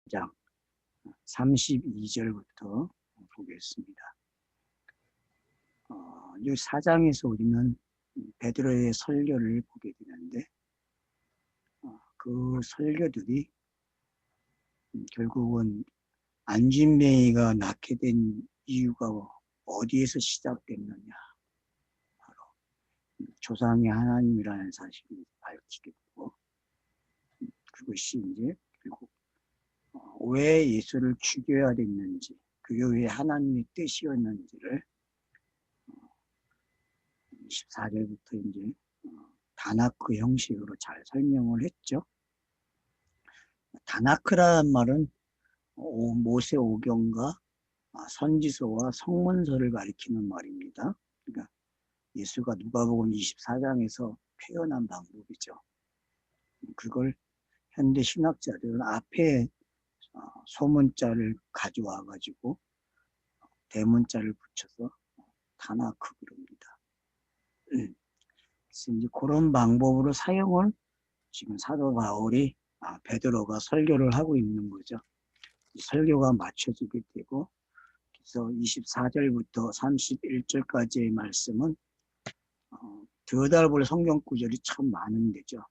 장 32절부터 보겠습니다. 이 4장에서 우리는 베드로의 설교를 보게 되는데 그 설교들이 결국은 안진뱅이가 낳게 된 이유가 어디에서 시작됐느냐, 바로 조상의 하나님이라는 사실을 밝히게 되고, 그것이 이제 결국 왜 예수를 죽여야 됐는지, 그게 왜 하나님의 뜻이었는지를 24절부터 이제 다나크 형식으로 잘 설명을 했죠. 다나크라는 말은 모세 오경과 선지서와 성문서를 가리키는 말입니다. 그러니까 예수가 누가복음 24장에서 표현한 방법이죠. 그걸 현대 신학자들은 앞에 소문자를 가져와 가지고 대문자를 붙여서 다나크 그럽니다. 그래서 이제 그런 방법으로 사용을 지금 사도 바울이 베드로가 설교를 하고 있는 거죠. 설교가 맞춰지게 되고, 그래서 24절부터 31절까지의 말씀은 들여다볼 성경 구절이 참 많은 데죠.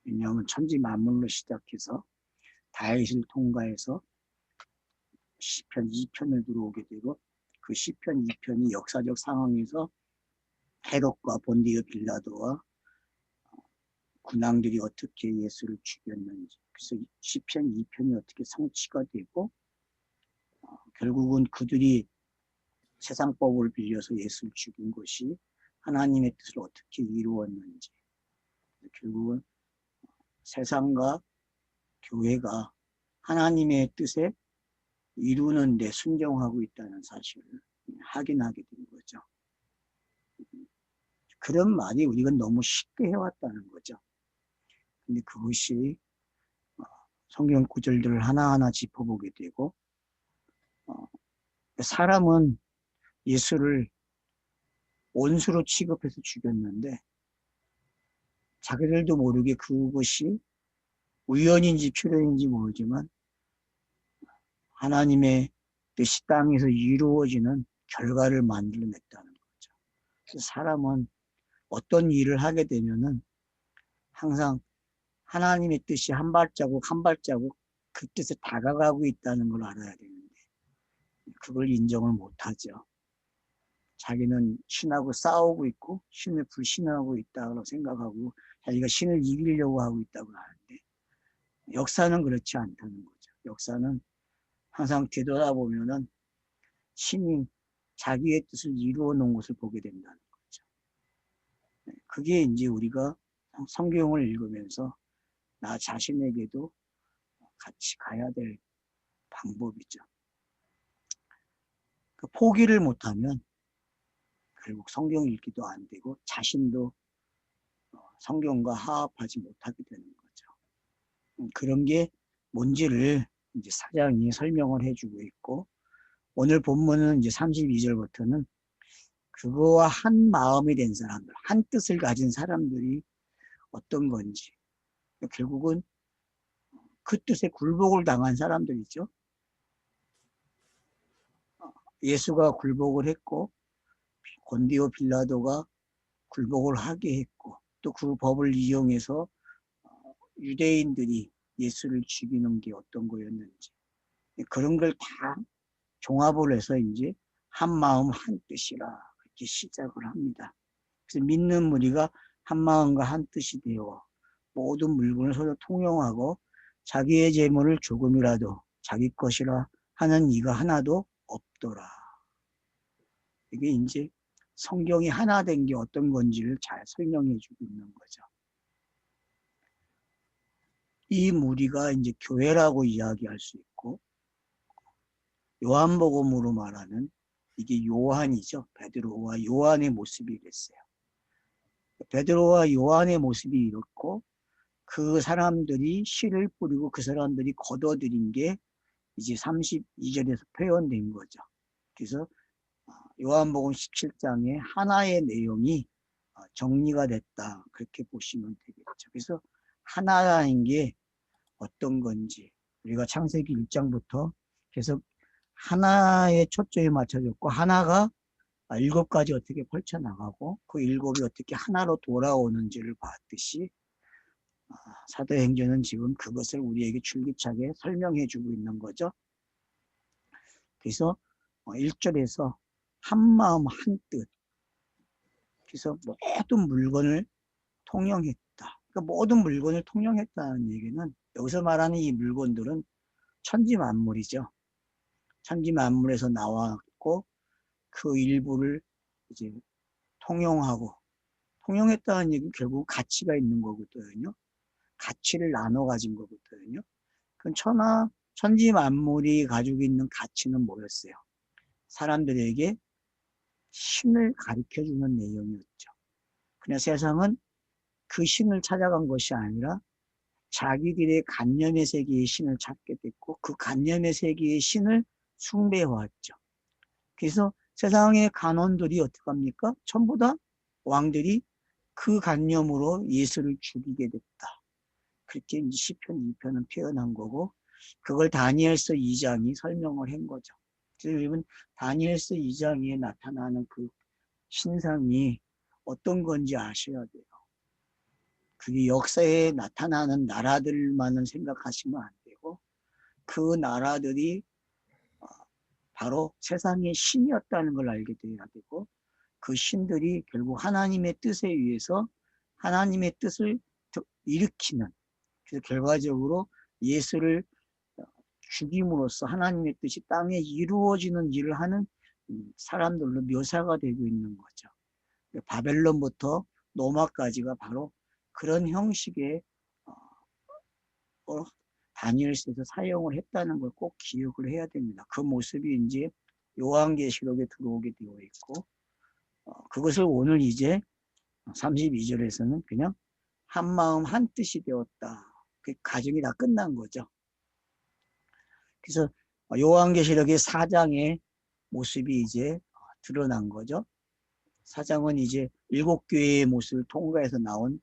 왜냐하면 천지 만물로 시작해서 다윗을 통과해서 시편 2편을 들어오게 되고, 그 시편 2편이 역사적 상황에서 헤롯과 본디오 빌라도와 군왕들이 어떻게 예수를 죽였는지, 그래서 시편 2편이 어떻게 성취가 되고, 결국은 그들이 세상법을 빌려서 예수를 죽인 것이 하나님의 뜻을 어떻게 이루었는지, 결국은 세상과 교회가 하나님의 뜻에 이루는 데 순종하고 있다는 사실을 확인하게 된 거죠. 그런 말이 우리가 너무 쉽게 해왔다는 거죠. 근데 그것이 성경 구절들을 하나하나 짚어보게 되고, 사람은 예수를 원수로 취급해서 죽였는데 자기들도 모르게 그것이 우연인지 필연인지 모르지만 하나님의 뜻이 땅에서 이루어지는 결과를 만들어냈다는 거죠. 그래서 사람은 어떤 일을 하게 되면은 항상 하나님의 뜻이 한 발자국 한 발자국 그 뜻에 다가가고 있다는 걸 알아야 되는데 그걸 인정을 못하죠. 자기는 신하고 싸우고 있고 신을 불신하고 있다고 생각하고 자기가 신을 이기려고 하고 있다고 하는데 역사는 그렇지 않다는 거죠. 역사는 항상 되돌아보면은 신이 자기의 뜻을 이루어 놓은 것을 보게 된다는 거죠. 그게 이제 우리가 성경을 읽으면서 나 자신에게도 같이 가야 될 방법이죠. 그 포기를 못하면 결국 성경 읽기도 안 되고 자신도 성경과 화합하지 못하게 되는 거죠. 그런 게 뭔지를 이제 사장이 설명을 해주고 있고, 오늘 본문은 이제 32절부터는 그거와 한 마음이 된 사람들, 한 뜻을 가진 사람들이 어떤 건지, 결국은 그 뜻에 굴복을 당한 사람들이죠. 예수가 굴복을 했고 본디오 빌라도가 굴복을 하게 했고, 또 그 법을 이용해서 유대인들이 예수를 죽이는 게 어떤 거였는지, 그런 걸 다 종합을 해서 이제 한 마음 한 뜻이라 이렇게 시작을 합니다. 그래서 믿는 무리가 한 마음과 한 뜻이 되어 모든 물건을 서로 통용하고 자기의 재물을 조금이라도 자기 것이라 하는 이가 하나도 없더라. 이게 이제 성경이 하나 된 게 어떤 건지를 잘 설명해 주고 있는 거죠. 이 무리가 이제 교회라고 이야기할 수 있고, 요한복음으로 말하는 이게 요한이죠. 베드로와 요한의 모습이 이랬어요. 베드로와 요한의 모습이 이렇고, 그 사람들이 씨를 뿌리고 그 사람들이 거둬들인 게 이제 32절에서 표현된 거죠. 그래서 요한복음 17장에 하나의 내용이 정리가 됐다, 그렇게 보시면 되겠죠. 그래서 하나라는 게 어떤 건지 우리가 창세기 1장부터 계속 하나에 초점이 맞춰졌고 하나가 7가지 어떻게 펼쳐나가고 그 7이 어떻게 하나로 돌아오는지를 봤듯이 사도행전은 지금 그것을 우리에게 줄기차게 설명해 주고 있는 거죠. 그래서 1절에서 한마음 한뜻, 그래서 모든 물건을 통용했다. 그러니까 모든 물건을 통용했다는 얘기는 여기서 말하는 이 물건들은 천지만물이죠. 천지만물에서 나왔고 그 일부를 이제 통용했다는 얘기는 결국 가치가 있는 거거든요. 가치를 나눠 가진 거거든요. 그럼 천지만물이 가지고 있는 가치는 뭐였어요? 사람들에게 신을 가르쳐 주는 내용이었죠. 그냥 세상은 그 신을 찾아간 것이 아니라 자기들의 관념의 세계의 신을 찾게 됐고 그 관념의 세계의 신을 숭배해왔죠. 그래서 세상의 간원들이 어떻게 합니까? 전부 다 왕들이 그 관념으로 예수를 죽이게 됐다. 그렇게 이제 시편 2편은 표현한 거고 그걸 다니엘서 2장이 설명을 한 거죠. 그래서 여러분 다니엘서 2장에 나타나는 그 신상이 어떤 건지 아셔야 돼요. 그게 역사에 나타나는 나라들만은 생각하시면 안 되고 그 나라들이 바로 세상의 신이었다는 걸 알게 돼야 되고 그 신들이 결국 하나님의 뜻에 의해서 하나님의 뜻을 일으키는 그래서 결과적으로 예수를 죽임으로써 하나님의 뜻이 땅에 이루어지는 일을 하는 사람들로 묘사가 되고 있는 거죠. 바벨론부터 로마까지가 바로 그런 형식의 다니엘서에서 사용을 했다는 걸 꼭 기억을 해야 됩니다. 그 모습이 이제 요한계시록에 들어오게 되어 있고 그것을 오늘 이제 32절에서는 그냥 한마음 한뜻이 되었다. 그 과정이 다 끝난 거죠. 그래서 요한계시록의 4장의 모습이 이제 드러난 거죠. 4장은 이제 7교회의 모습을 통과해서 나온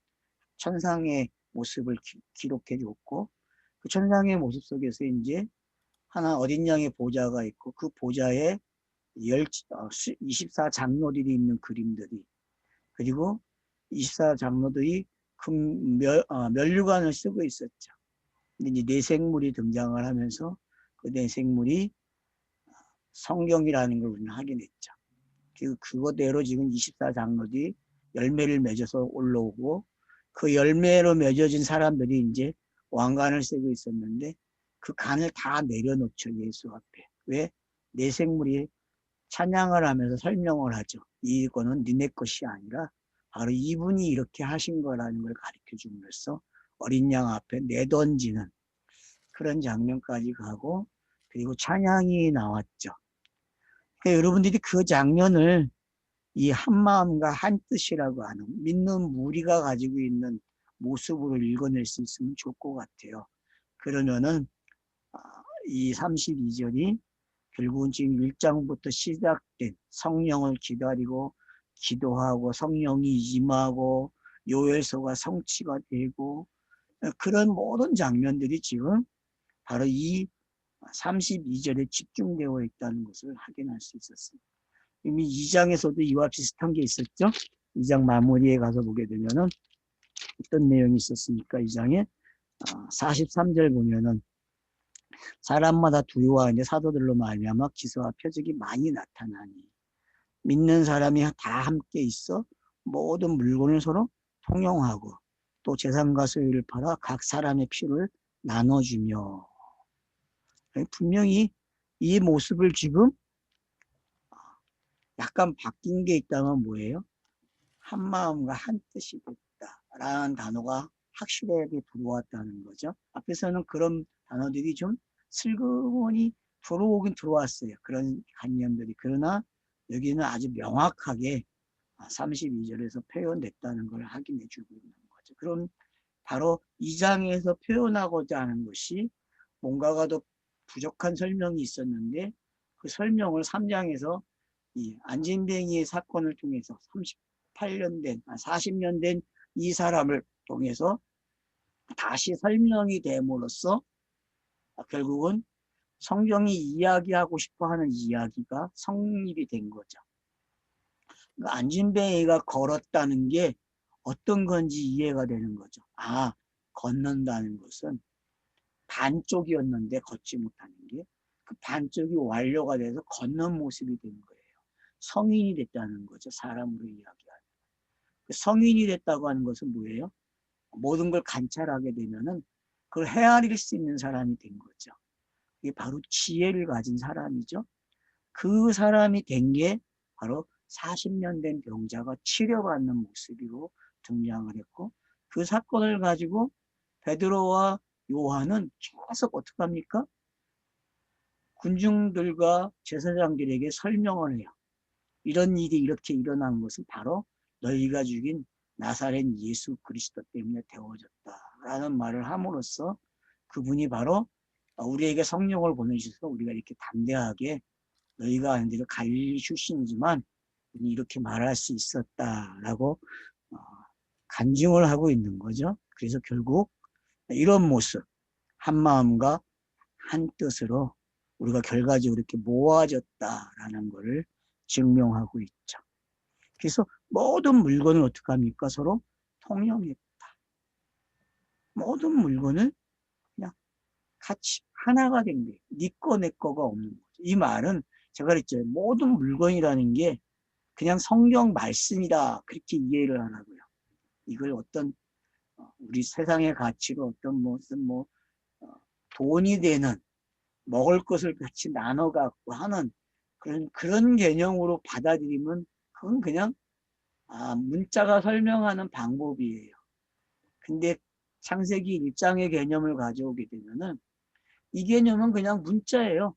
천상의 모습을 기록해 줬고 그 천상의 모습 속에서 이제 하나 어린 양의 보좌가 있고 그 보좌에 24장로들이 있는 그림들이 그리고 24장로들이 멸류관을 쓰고 있었죠. 근데 이제 내생물이 등장을 하면서 그 내생물이 성경이라는 걸 우리는 확인했죠. 그거대로 지금 24장로들이 열매를 맺어서 올라오고 그 열매로 맺어진 사람들이 이제 왕관을 쓰고 있었는데 그 간을 다 내려놓죠. 예수 앞에. 왜? 내생물이 찬양을 하면서 설명을 하죠. 이거는 니네 것이 아니라 바로 이분이 이렇게 하신 거라는 걸 가르쳐 줌으로써 어린 양 앞에 내던지는 그런 장면까지 가고 그리고 찬양이 나왔죠. 그러니까 여러분들이 그 장면을 이 한마음과 한뜻이라고 하는 믿는 무리가 가지고 있는 모습으로 읽어낼 수 있으면 좋을 것 같아요. 그러면은 이 32절이 결국은 지금 1장부터 시작된 성령을 기다리고 기도하고 성령이 임하고 요엘서가 성취가 되고 그런 모든 장면들이 지금 바로 이 32절에 집중되어 있다는 것을 확인할 수 있었습니다. 이미 2장에서도 이와 비슷한 게 있었죠. 2장 마무리에 가서 보게 되면은 어떤 내용이 있었습니까? 2장에 43절 보면은 사람마다 두려워하는데 사도들로 말미암아 기사와 표적이 많이 나타나니 믿는 사람이 다 함께 있어 모든 물건을 서로 통용하고 또 재산과 소유를 팔아 각 사람의 필요를 나눠주며 분명히 이 모습을 지금 약간 바뀐 게 있다면 뭐예요? 한마음과 한뜻이 됐다라는 단어가 확실하게 들어왔다는 거죠. 앞에서는 그런 단어들이 좀 슬그머니 들어오긴 들어왔어요. 그런 관념들이. 그러나 여기는 아주 명확하게 32절에서 표현됐다는 걸 확인해 주고 있는 거죠. 그럼 바로 2장에서 표현하고자 하는 것이 뭔가가 더 부족한 설명이 있었는데 그 설명을 3장에서 이 안진뱅이의 사건을 통해서 38년 된, 40년 된 이 사람을 통해서 다시 설명이 됨으로써 결국은 성경이 이야기하고 싶어 하는 이야기가 성립이 된 거죠. 그러니까 안진뱅이가 걸었다는 게 어떤 건지 이해가 되는 거죠. 아, 걷는다는 것은 반쪽이었는데 걷지 못하는 게 그 반쪽이 완료가 돼서 걷는 모습이 된 거예요. 성인이 됐다는 거죠. 사람으로 이야기하는. 성인이 됐다고 하는 것은 뭐예요? 모든 걸 관찰하게 되면은 그걸 헤아릴 수 있는 사람이 된 거죠. 이게 바로 지혜를 가진 사람이죠. 그 사람이 된 게 바로 40년 된 병자가 치료받는 모습으로 등장을 했고, 그 사건을 가지고 베드로와 요한은 계속 어떻게 합니까? 군중들과 제사장들에게 설명을 해요. 이런 일이 이렇게 일어난 것은 바로 너희가 죽인 나사렛 예수 그리스도 때문에 되어졌다라는 말을 함으로써 그분이 바로 우리에게 성령을 보내주셔서 우리가 이렇게 담대하게 너희가 아는 대로 갈릴리 출신이지만 이렇게 말할 수 있었다라고 간증을 하고 있는 거죠. 그래서 결국 이런 모습, 한 마음과 한 뜻으로 우리가 결과적으로 이렇게 모아졌다라는 것을 증명하고 있죠. 그래서 모든 물건을 어떻게 합니까? 서로 통용했다. 모든 물건을 그냥 같이 하나가 된 거예요. 네 거, 내 거가 없는 거죠. 이 말은 제가 그랬죠. 모든 물건이라는 게 그냥 성경 말씀이다. 그렇게 이해를 하라고요. 이걸 어떤 우리 세상의 가치로 어떤 무슨 돈이 되는 먹을 것을 같이 나눠 갖고 하는 그런 개념으로 받아들이면 그건 그냥 문자가 설명하는 방법이에요. 근데 창세기 1장의 개념을 가져오게 되면은 이 개념은 그냥 문자예요.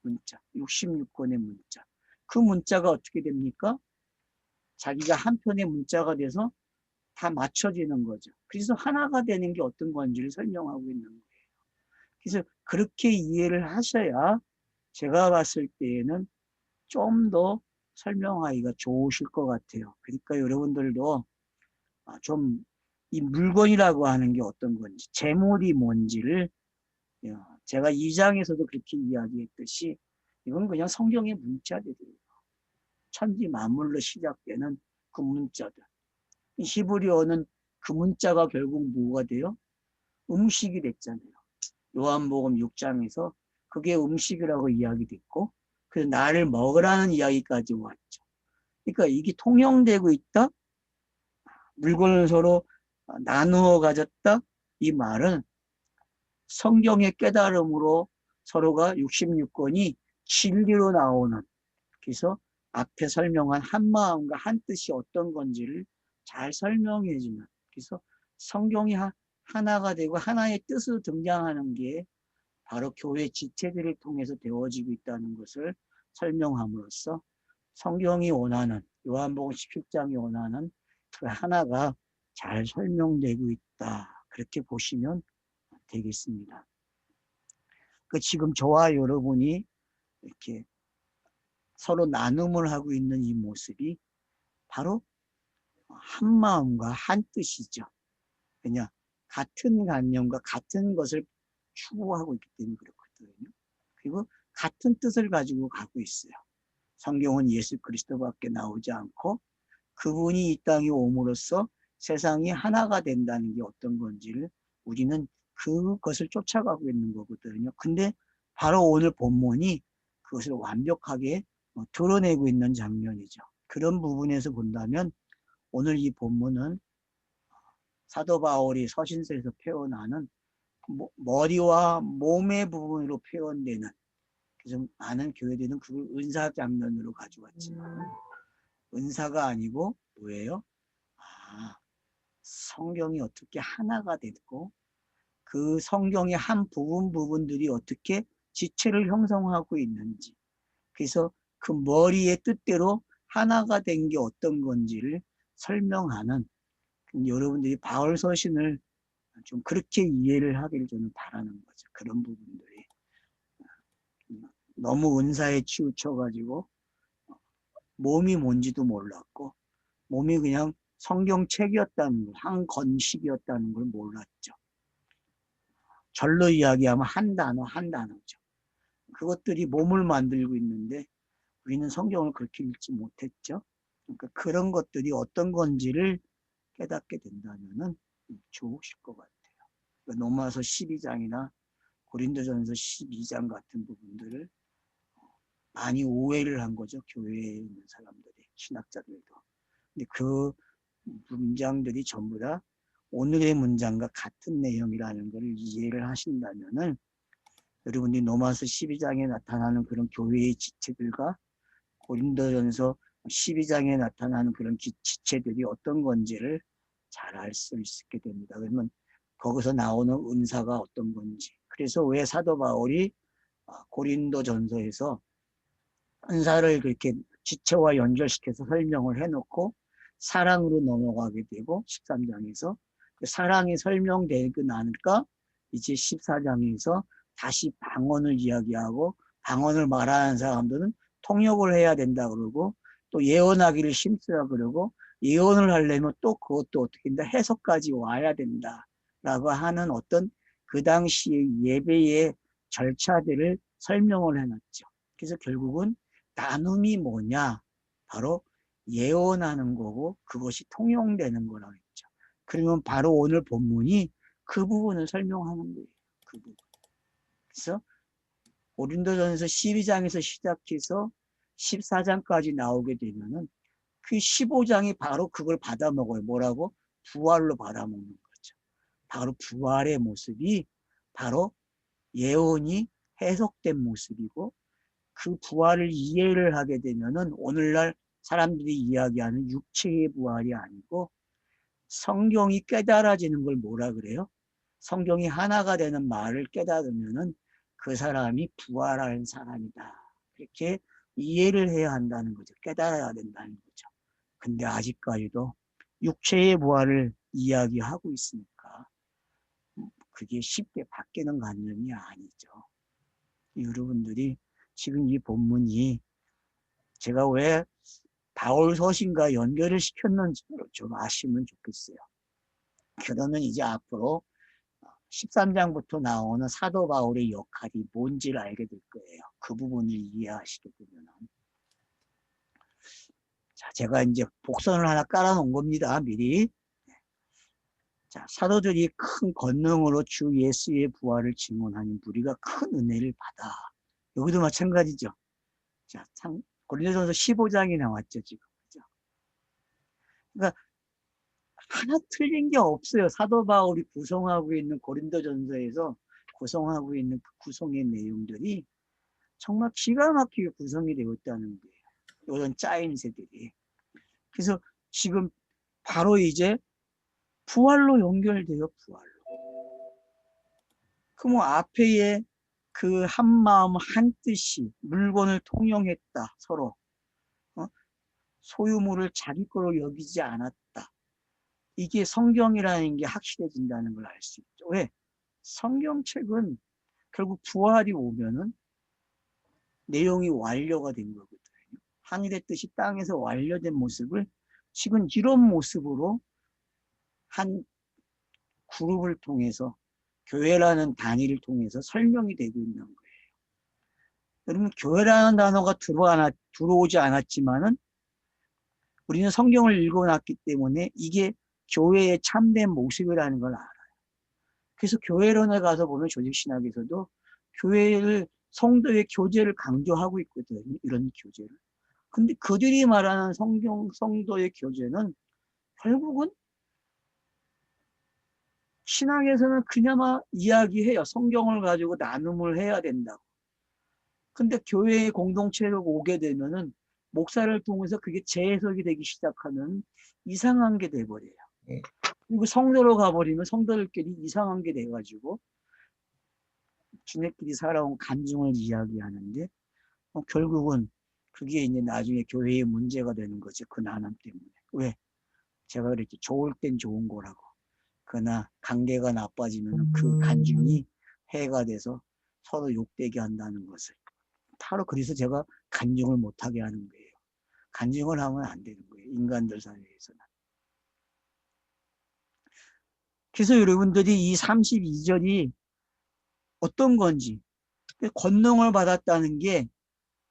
문자. 66권의 문자. 그 문자가 어떻게 됩니까? 자기가 한 편의 문자가 돼서 다 맞춰지는 거죠. 그래서 하나가 되는 게 어떤 건지를 설명하고 있는 거예요. 그래서 그렇게 이해를 하셔야 제가 봤을 때에는 좀 더 설명하기가 좋으실 것 같아요. 그러니까 여러분들도 좀 이 물건이라고 하는 게 어떤 건지, 재물이 뭔지를 제가 2장에서도 그렇게 이야기했듯이 이건 그냥 성경의 문자들이에요. 천지 만물로 시작되는 그 문자들. 히브리어는 그 문자가 결국 뭐가 돼요? 음식이 됐잖아요. 요한복음 6장에서 그게 음식이라고 이야기됐고 그래서 나를 먹으라는 이야기까지 왔죠. 그러니까 이게 통용되고 있다. 물건을 서로 나누어 가졌다. 이 말은 성경의 깨달음으로 서로가 66권이 진리로 나오는 그래서 앞에 설명한 한 마음과 한 뜻이 어떤 건지를 잘 설명해 주는 그래서 성경이 하나가 되고 하나의 뜻으로 등장하는 게 바로 교회 지체들을 통해서 되어지고 있다는 것을 설명함으로써 성경이 원하는 요한복음 17장이 원하는 그 하나가 잘 설명되고 있다. 그렇게 보시면 되겠습니다. 그 지금 저와 여러분이 이렇게 서로 나눔을 하고 있는 이 모습이 바로 한 마음과 한 뜻이죠. 그냥 같은 관념과 같은 것을 추구하고 있기 때문에 그렇거든요. 그리고 같은 뜻을 가지고 가고 있어요. 성경은 예수 그리스도밖에 나오지 않고 그분이 이 땅에 옴으로써 세상이 하나가 된다는 게 어떤 건지를 우리는 그것을 쫓아가고 있는 거거든요. 근데 바로 오늘 본문이 그것을 완벽하게 드러내고 있는 장면이죠. 그런 부분에서 본다면 오늘 이 본문은 사도 바울이 서신서에서 표현하는 머리와 몸의 부분으로 표현되는 그래서 많은 교회들은 그걸 은사 장면으로 가져왔지만 은사가 아니고 뭐예요? 성경이 어떻게 하나가 됐고 그 성경의 한 부분들이 어떻게 지체를 형성하고 있는지 그래서 그 머리의 뜻대로 하나가 된 게 어떤 건지를 설명하는 여러분들이 바울 서신을 좀 그렇게 이해를 하기를 저는 바라는 거죠. 그런 부분들이 너무 은사에 치우쳐가지고 몸이 뭔지도 몰랐고 몸이 그냥 성경책이었다는 걸, 한 권식이었다는 걸 몰랐죠. 절로 이야기하면 한 단어죠. 그것들이 몸을 만들고 있는데 우리는 성경을 그렇게 읽지 못했죠. 그러니까 그런 것들이 어떤 건지를 깨닫게 된다면은 좋으실 것 같아요. 그러니까 로마서 12장이나 고린도전서 12장 같은 부분들을 많이 오해를 한 거죠. 교회에 있는 사람들이, 신학자들도. 근데 그 문장들이 전부 다 오늘의 문장과 같은 내용이라는 걸 이해를 하신다면은 여러분들이 로마서 12장에 나타나는 그런 교회의 지체들과 고린도전서 12장에 나타나는 그런 지체들이 어떤 건지를 잘 알 수 있게 됩니다. 그러면 거기서 나오는 은사가 어떤 건지. 그래서 왜 사도 바울이 고린도전서에서 은사를 그렇게 지체와 연결시켜서 설명을 해놓고 사랑으로 넘어가게 되고 13장에서 사랑이 설명되고 나니까 이제 14장에서 다시 방언을 이야기하고 방언을 말하는 사람들은 통역을 해야 된다 그러고 또 예언하기를 심쓰라 그러고 예언을 하려면 또 그것도 어떻게 된다 해석까지 와야 된다라고 하는 어떤 그 당시의 예배의 절차들을 설명을 해놨죠. 그래서 결국은 나눔이 뭐냐? 바로 예언하는 거고 그것이 통용되는 거라고 했죠. 그러면 바로 오늘 본문이 그 부분을 설명하는 거예요. 그 부분. 그래서 고린도전서 12장에서 시작해서 14장까지 나오게 되면은 그 15장이 바로 그걸 받아먹어요. 뭐라고? 부활로 받아먹는 거죠. 바로 부활의 모습이 바로 예언이 해석된 모습이고 그 부활을 이해를 하게 되면은 오늘날 사람들이 이야기하는 육체의 부활이 아니고 성경이 깨달아지는 걸 뭐라 그래요? 성경이 하나가 되는 말을 깨달으면은 그 사람이 부활한 사람이다. 이렇게 이해를 해야 한다는 거죠. 깨달아야 된다는 거죠. 근데 아직까지도 육체의 부활을 이야기하고 있으니까 그게 쉽게 바뀌는 관념이 아니죠. 여러분들이 지금 이 본문이 제가 왜 바울 서신과 연결을 시켰는지 좀 아시면 좋겠어요. 그러면 이제 앞으로 13장부터 나오는 사도 바울의 역할이 뭔지를 알게 될 거예요. 그 부분을 이해하시게 되면. 자, 제가 이제 복선을 하나 깔아놓은 겁니다. 미리. 자, 사도들이 큰 권능으로 주 예수의 부활을 증언하는 무리가 큰 은혜를 받아. 여기도 마찬가지죠. 자, 고린도전서 15장이 나왔죠, 지금. 그죠? 그러니까 하나 틀린 게 없어요. 사도 바울이 구성하고 있는 고린도전서에서 구성하고 있는 그 구성의 내용들이 정말 기가 막히게 구성이 되어 있다는 거예요. 이런 짜임새들이. 그래서 지금 바로 이제 부활로 연결돼요. 부활로. 그럼 앞에의 그 한마음 한뜻이 물건을 통용했다. 서로. 소유물을 자기 거로 여기지 않았다. 이게 성경이라는 게 확실해진다는 걸 알 수 있죠. 왜? 성경책은 결국 부활이 오면은 내용이 완료가 된 거거든요. 하늘의 뜻이 땅에서 완료된 모습을 지금 이런 모습으로 한 그룹을 통해서 교회라는 단위를 통해서 설명이 되고 있는 거예요. 여러분 교회라는 단어가 들어오지 않았지만은 우리는 성경을 읽어놨기 때문에 이게 교회의 참된 모습이라는 걸 알아요. 그래서 교회론에 가서 보면 조직신학에서도 교회를 성도의 교제를 강조하고 있거든요. 이런 교제를. 근데 그들이 말하는 성도의 교제는 결국은 신학에서는 그나마 이야기해요. 성경을 가지고 나눔을 해야 된다고. 근데 교회의 공동체로 오게 되면은 목사를 통해서 그게 재해석이 되기 시작하면 이상한 게 돼버려요. 그리고 성도로 가버리면 성도들끼리 이상한 게 돼가지고 주님끼리 살아온 간증을 이야기하는데 결국은 그게 이제 나중에 교회의 문제가 되는 거죠. 그 나눔 때문에. 왜? 제가 그랬죠. 좋을 땐 좋은 거라고. 그러나 관계가 나빠지면 그 간증이 해가 돼서 서로 욕되게 한다는 것을. 바로 그래서 제가 간증을 못하게 하는 거예요. 간증을 하면 안 되는 거예요. 인간들 사회에서는. 그래서 여러분들이 이 32절이 어떤 건지. 권능을 받았다는 게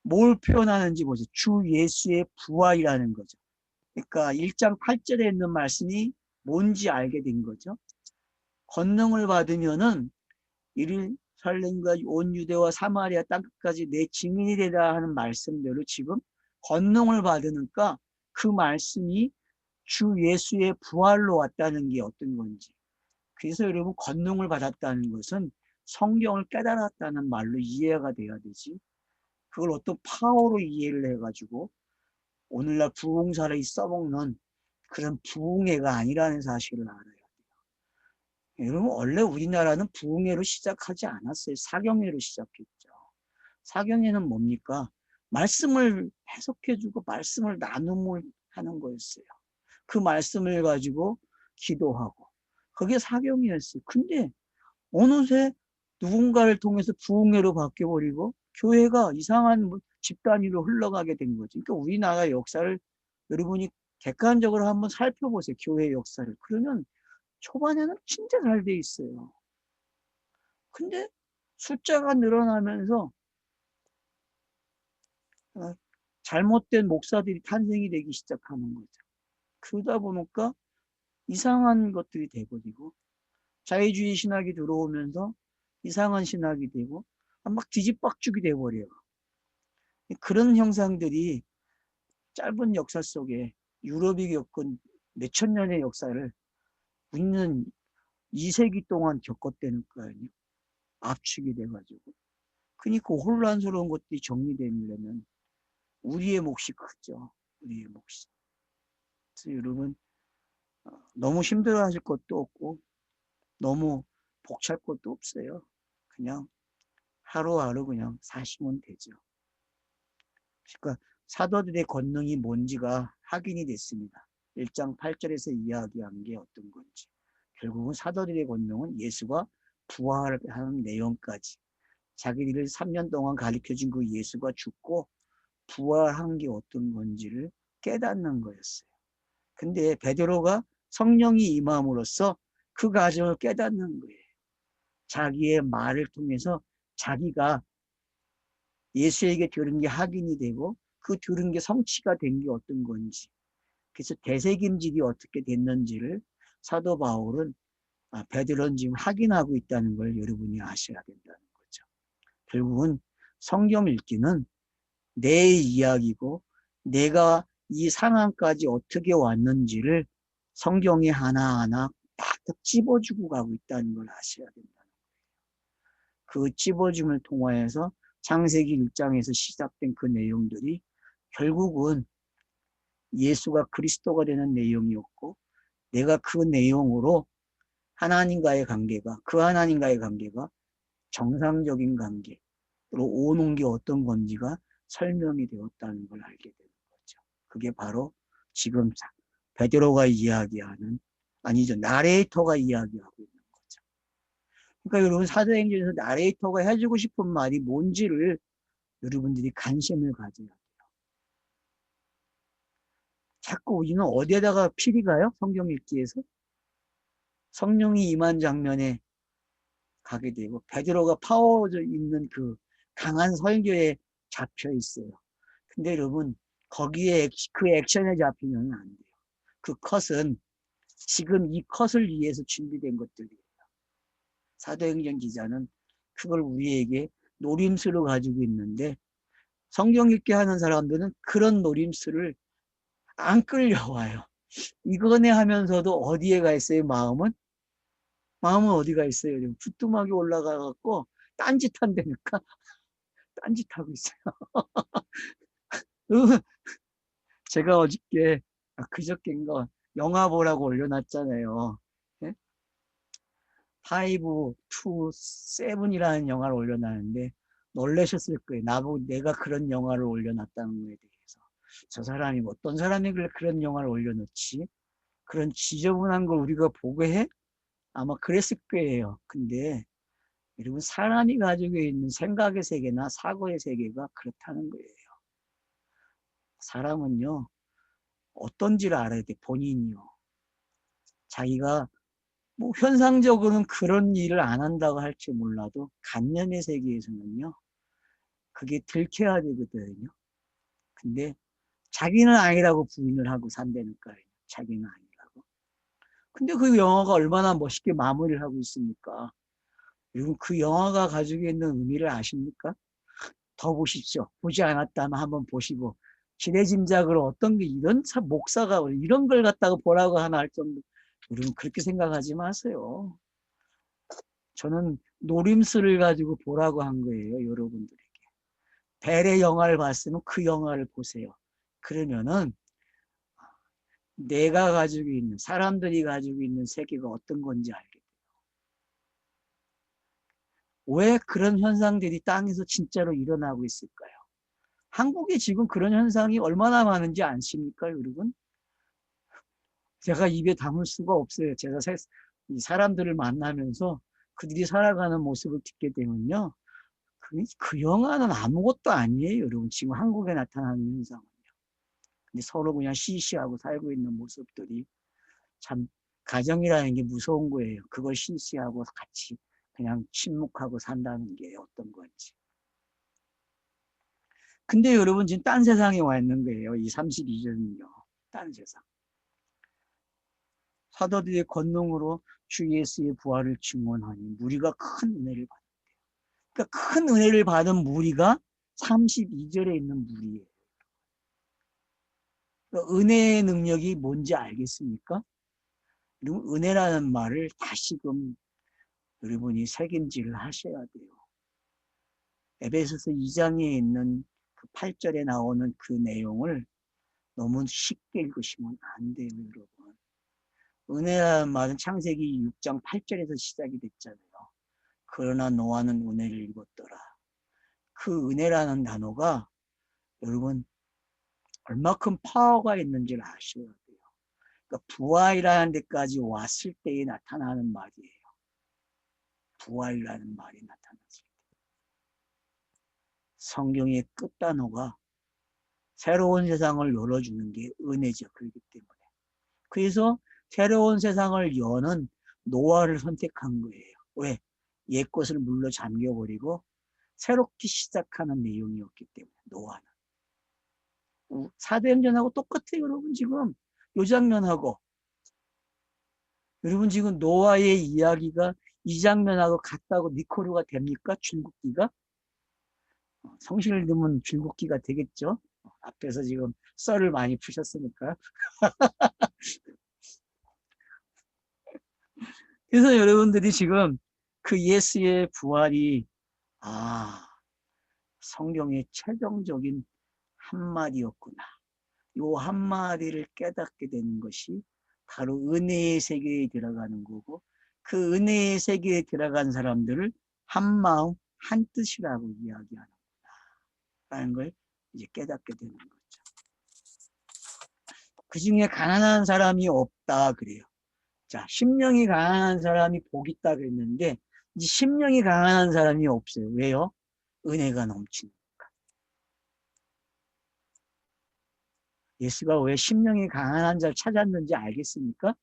뭘 표현하는지 보세요. 주 예수의 부활이라는 거죠. 그러니까 1장 8절에 있는 말씀이 뭔지 알게 된 거죠. 권능을 받으면은 예루살렘과 온 유대와 사마리아 땅끝까지 내 증인이 되라 하는 말씀대로 지금 권능을 받으니까 그 말씀이 주 예수의 부활로 왔다는 게 어떤 건지. 그래서 여러분 권능을 받았다는 것은 성경을 깨달았다는 말로 이해가 돼야 되지. 그걸 어떤 파워로 이해를 해가지고 오늘날 부흥사를 써먹는 그런 부흥회가 아니라는 사실을 알아요. 여러분 원래 우리나라는 부흥회로 시작하지 않았어요. 사경회로 시작했죠. 사경회는 뭡니까? 말씀을 해석해주고 말씀을 나눔을 하는 거였어요. 그 말씀을 가지고 기도하고 그게 사경회였어요. 근데 어느새 누군가를 통해서 부흥회로 바뀌어버리고 교회가 이상한 집단위로 흘러가게 된 거지. 그러니까 우리나라 역사를 여러분이 객관적으로 한번 살펴보세요. 교회 역사를. 그러면 초반에는 진짜 잘 돼 있어요. 근데 숫자가 늘어나면서 잘못된 목사들이 탄생이 되기 시작하는 거죠. 그러다 보니까 이상한 것들이 돼버리고 자유주의 신학이 들어오면서 이상한 신학이 되고 막 뒤집박죽이 돼버려요. 그런 형상들이 짧은 역사 속에 유럽이 겪은 몇천 년의 역사를 우리는 2세기 동안 겪었다는 거 아니에요. 압축이 돼가지고. 그러니까 혼란스러운 것들이 정리되려면 우리의 몫이 크죠. 우리의 몫이. 그래서 여러분 너무 힘들어하실 것도 없고 너무 벅찰 것도 없어요. 그냥 하루하루 그냥 사시면 되죠. 그러니까 사도들의 권능이 뭔지가 확인이 됐습니다. 1장 8절에서 이야기한 게 어떤 건지. 결국은 사도들의 권능은 예수가 부활하는 내용까지 자기들을 3년 동안 가르쳐준 그 예수가 죽고 부활한 게 어떤 건지를 깨닫는 거였어요. 근데 베드로가 성령이 임함으로써 그 과정을 깨닫는 거예요. 자기의 말을 통해서 자기가 예수에게 들은 게 확인이 되고 그 들은 게 성취가 된 게 어떤 건지. 그래서 대세김질이 어떻게 됐는지를 사도 바울은 베드로는 지금 확인하고 있다는 걸 여러분이 아셔야 된다는 거죠. 결국은 성경 읽기는 내 이야기고 내가 이 상황까지 어떻게 왔는지를 성경이 하나하나 딱 찝어주고 가고 있다는 걸 아셔야 된다는 거예요. 그 찝어줌을 통하여서 창세기 1장에서 시작된 그 내용들이 결국은 예수가 그리스도가 되는 내용이었고 내가 그 내용으로 하나님과의 관계가 그 하나님과의 관계가 정상적인 관계로 오는 게 어떤 건지가 설명이 되었다는 걸 알게 되는 거죠. 그게 바로 지금 베드로가 이야기하는 아니죠. 나레이터가 이야기하고 있는 거죠. 그러니까 여러분 사도행전에서 나레이터가 해주고 싶은 말이 뭔지를 여러분들이 관심을 가져야 돼요. 자꾸 우리는 어디에다가 필이 가요? 성경 읽기에서? 성령이 임한 장면에 가게 되고 베드로가 파워 있는 그 강한 설교에 잡혀 있어요. 근데 여러분 거기에 그 액션에 잡히면 안 돼요. 그 컷은 지금 이 컷을 위해서 준비된 것들이에요. 사도행전 기자는 그걸 우리에게 노림수로 가지고 있는데 성경 읽게 하는 사람들은 그런 노림수를 안 끌려와요. 이거네 하면서도 어디에 가 있어요? 마음은 어디가 있어요? 부뚜막에 올라가 갖고 딴짓한다니까 딴짓하고 있어요. 제가 어저께 그저께인가 영화 보라고 올려놨잖아요. 예? 5, 2, 7이라는 영화를 올려놨는데 놀라셨을 거예요. 나보고 내가 그런 영화를 올려놨다는 거에 대해서. 저 사람이 어떤 사람이 그런 영화를 올려놓지? 그런 지저분한 걸 우리가 보게 해? 아마 그랬을 거예요. 근데 여러분 사람이 가지고 있는 생각의 세계나 사고의 세계가 그렇다는 거예요. 사람은요. 어떤지를 알아야 돼. 본인이요. 자기가 뭐 현상적으로는 그런 일을 안 한다고 할지 몰라도 간념의 세계에서는요, 그게 들켜야 되거든요. 근데 자기는 아니라고 부인을 하고 산다는 거예요. 자기는 아니라고. 근데 그 영화가 얼마나 멋있게 마무리를 하고 있습니까? 여러분, 그 영화가 가지고 있는 의미를 아십니까? 더 보십시오. 보지 않았다면 한번 보시고, 지레짐작으로 어떤 게 이런 목사가 이런 걸 갖다가 보라고 하나 할 정도. 여러분, 그렇게 생각하지 마세요. 저는 노림수를 가지고 보라고 한 거예요, 여러분들에게. 벨의 영화를 봤으면 그 영화를 보세요. 그러면은 내가 가지고 있는, 사람들이 가지고 있는 세계가 어떤 건지 알게 돼요. 왜 그런 현상들이 땅에서 진짜로 일어나고 있을까요? 한국에 지금 그런 현상이 얼마나 많은지 아십니까, 여러분? 제가 입에 담을 수가 없어요. 제가 이 사람들을 만나면서 그들이 살아가는 모습을 듣게 되면요. 그 영화는 아무것도 아니에요, 여러분. 지금 한국에 나타나는 현상은요. 근데 서로 그냥 시시하고 살고 있는 모습들이 참, 가정이라는 게 무서운 거예요. 그걸 시시하고 같이 그냥 침묵하고 산다는 게 어떤 건지. 근데 여러분 지금 딴 세상에 와 있는 거예요. 이 32절은요. 딴 세상. 사도들의 권능으로 주 예수의 부활을 증언하니 무리가 큰 은혜를 받았대요. 그러니까 큰 은혜를 받은 무리가 32절에 있는 무리예요. 그러니까 은혜의 능력이 뭔지 알겠습니까? 그리고 은혜라는 말을 다시금 여러분이 새김질을 하셔야 돼요. 에베소서 2장에 있는 그 8절에 나오는 그 내용을 너무 쉽게 읽으시면 안 돼요, 여러분. 은혜라는 말은 창세기 6장 8절에서 시작이 됐잖아요. 그러나 노아는 은혜를 입었더라. 그 은혜라는 단어가 여러분 얼마큼 파워가 있는지를 아셔야 돼요. 그러니까 부활이라는 데까지 왔을 때에 나타나는 말이에요. 부활이라는 말이 나타났을 때. 성경의 끝단어가 새로운 세상을 열어주는 게 은혜죠. 그렇기 때문에. 그래서 새로운 세상을 여는 노아를 선택한 거예요. 왜? 옛 것을 물로 잠겨버리고 새롭게 시작하는 내용이었기 때문에 노아는. 사도행전하고 똑같아요. 여러분 지금 요 장면하고 여러분 지금 노아의 이야기가 이 장면하고 같다고 니코르가 됩니까? 줄긋기가? 성신을 넣으면 줄긋기가 되겠죠? 앞에서 지금 썰을 많이 푸셨으니까. 그래서 여러분들이 지금 그 예수의 부활이 성경의 최종적인 한마디였구나. 요 한마디를 깨닫게 되는 것이 바로 은혜의 세계에 들어가는 거고 그 은혜의 세계에 들어간 사람들을 한마음 한뜻이라고 이야기하는 거라는 걸 이제 깨닫게 되는 거죠. 그 중에 가난한 사람이 없다 그래요. 자, 심령이 가난한 사람이 복 있다 그랬는데 이제 심령이 가난한 사람이 없어요. 왜요? 은혜가 넘치는. 예수가 왜 심령이 가난한 자를 찾았는지 알겠습니까?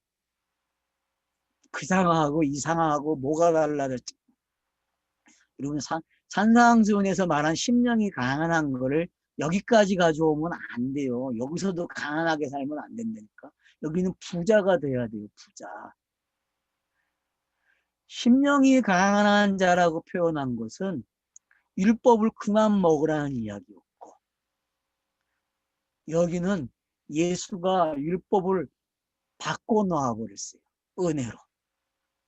그 상황하고 이 상황하고 뭐가 달라졌지? 여러분 산상수훈에서 말한 심령이 가난한 거를 여기까지 가져오면 안 돼요. 여기서도 가난하게 살면 안 된다니까. 여기는 부자가 돼야 돼요. 부자. 심령이 가난한 자라고 표현한 것은 율법을 그만 먹으라는 이야기였고 여기는 예수가 율법을 바꿔 놓아버렸어요. 은혜로.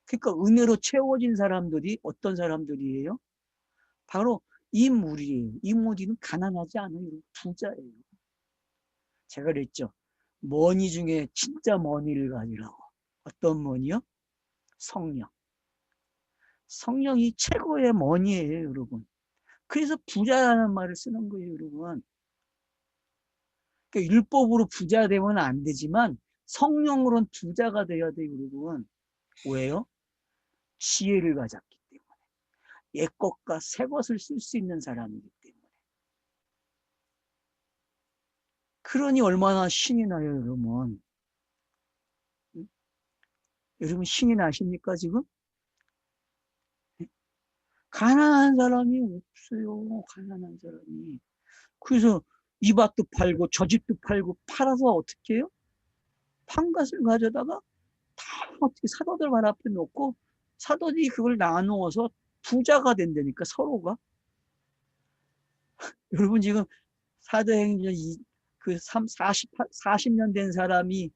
그러니까 은혜로 채워진 사람들이 어떤 사람들이에요? 바로 이 무리예요. 이 무리는 가난하지 않아요. 부자예요. 제가 그랬죠. 머니 중에 진짜 머니를 가지라고. 어떤 머니요? 성령. 성령이 최고의 머니예요, 여러분. 그래서 부자라는 말을 쓰는 거예요, 여러분. 그러니까 율법으로 부자 되면 안 되지만 성령으로는 부자가 돼야 돼요, 여러분. 왜요? 지혜를 가졌기 때문에. 옛 것과 새 것을 쓸 수 있는 사람이기 때문에. 그러니 얼마나 신이 나요, 여러분. 여러분 신이 나십니까 지금? 가난한 사람이 없어요. 가난한 사람이. 그래서 이 밭도 팔고 저 집도 팔고 팔아서 어떻게 해요? 판갓을 가져다가 다 어떻게 사도들 발 앞에 놓고 사도들이 그걸 나누어서 부자가 된다니까 서로가. 여러분 지금 사도행전 그 40년 된 사람이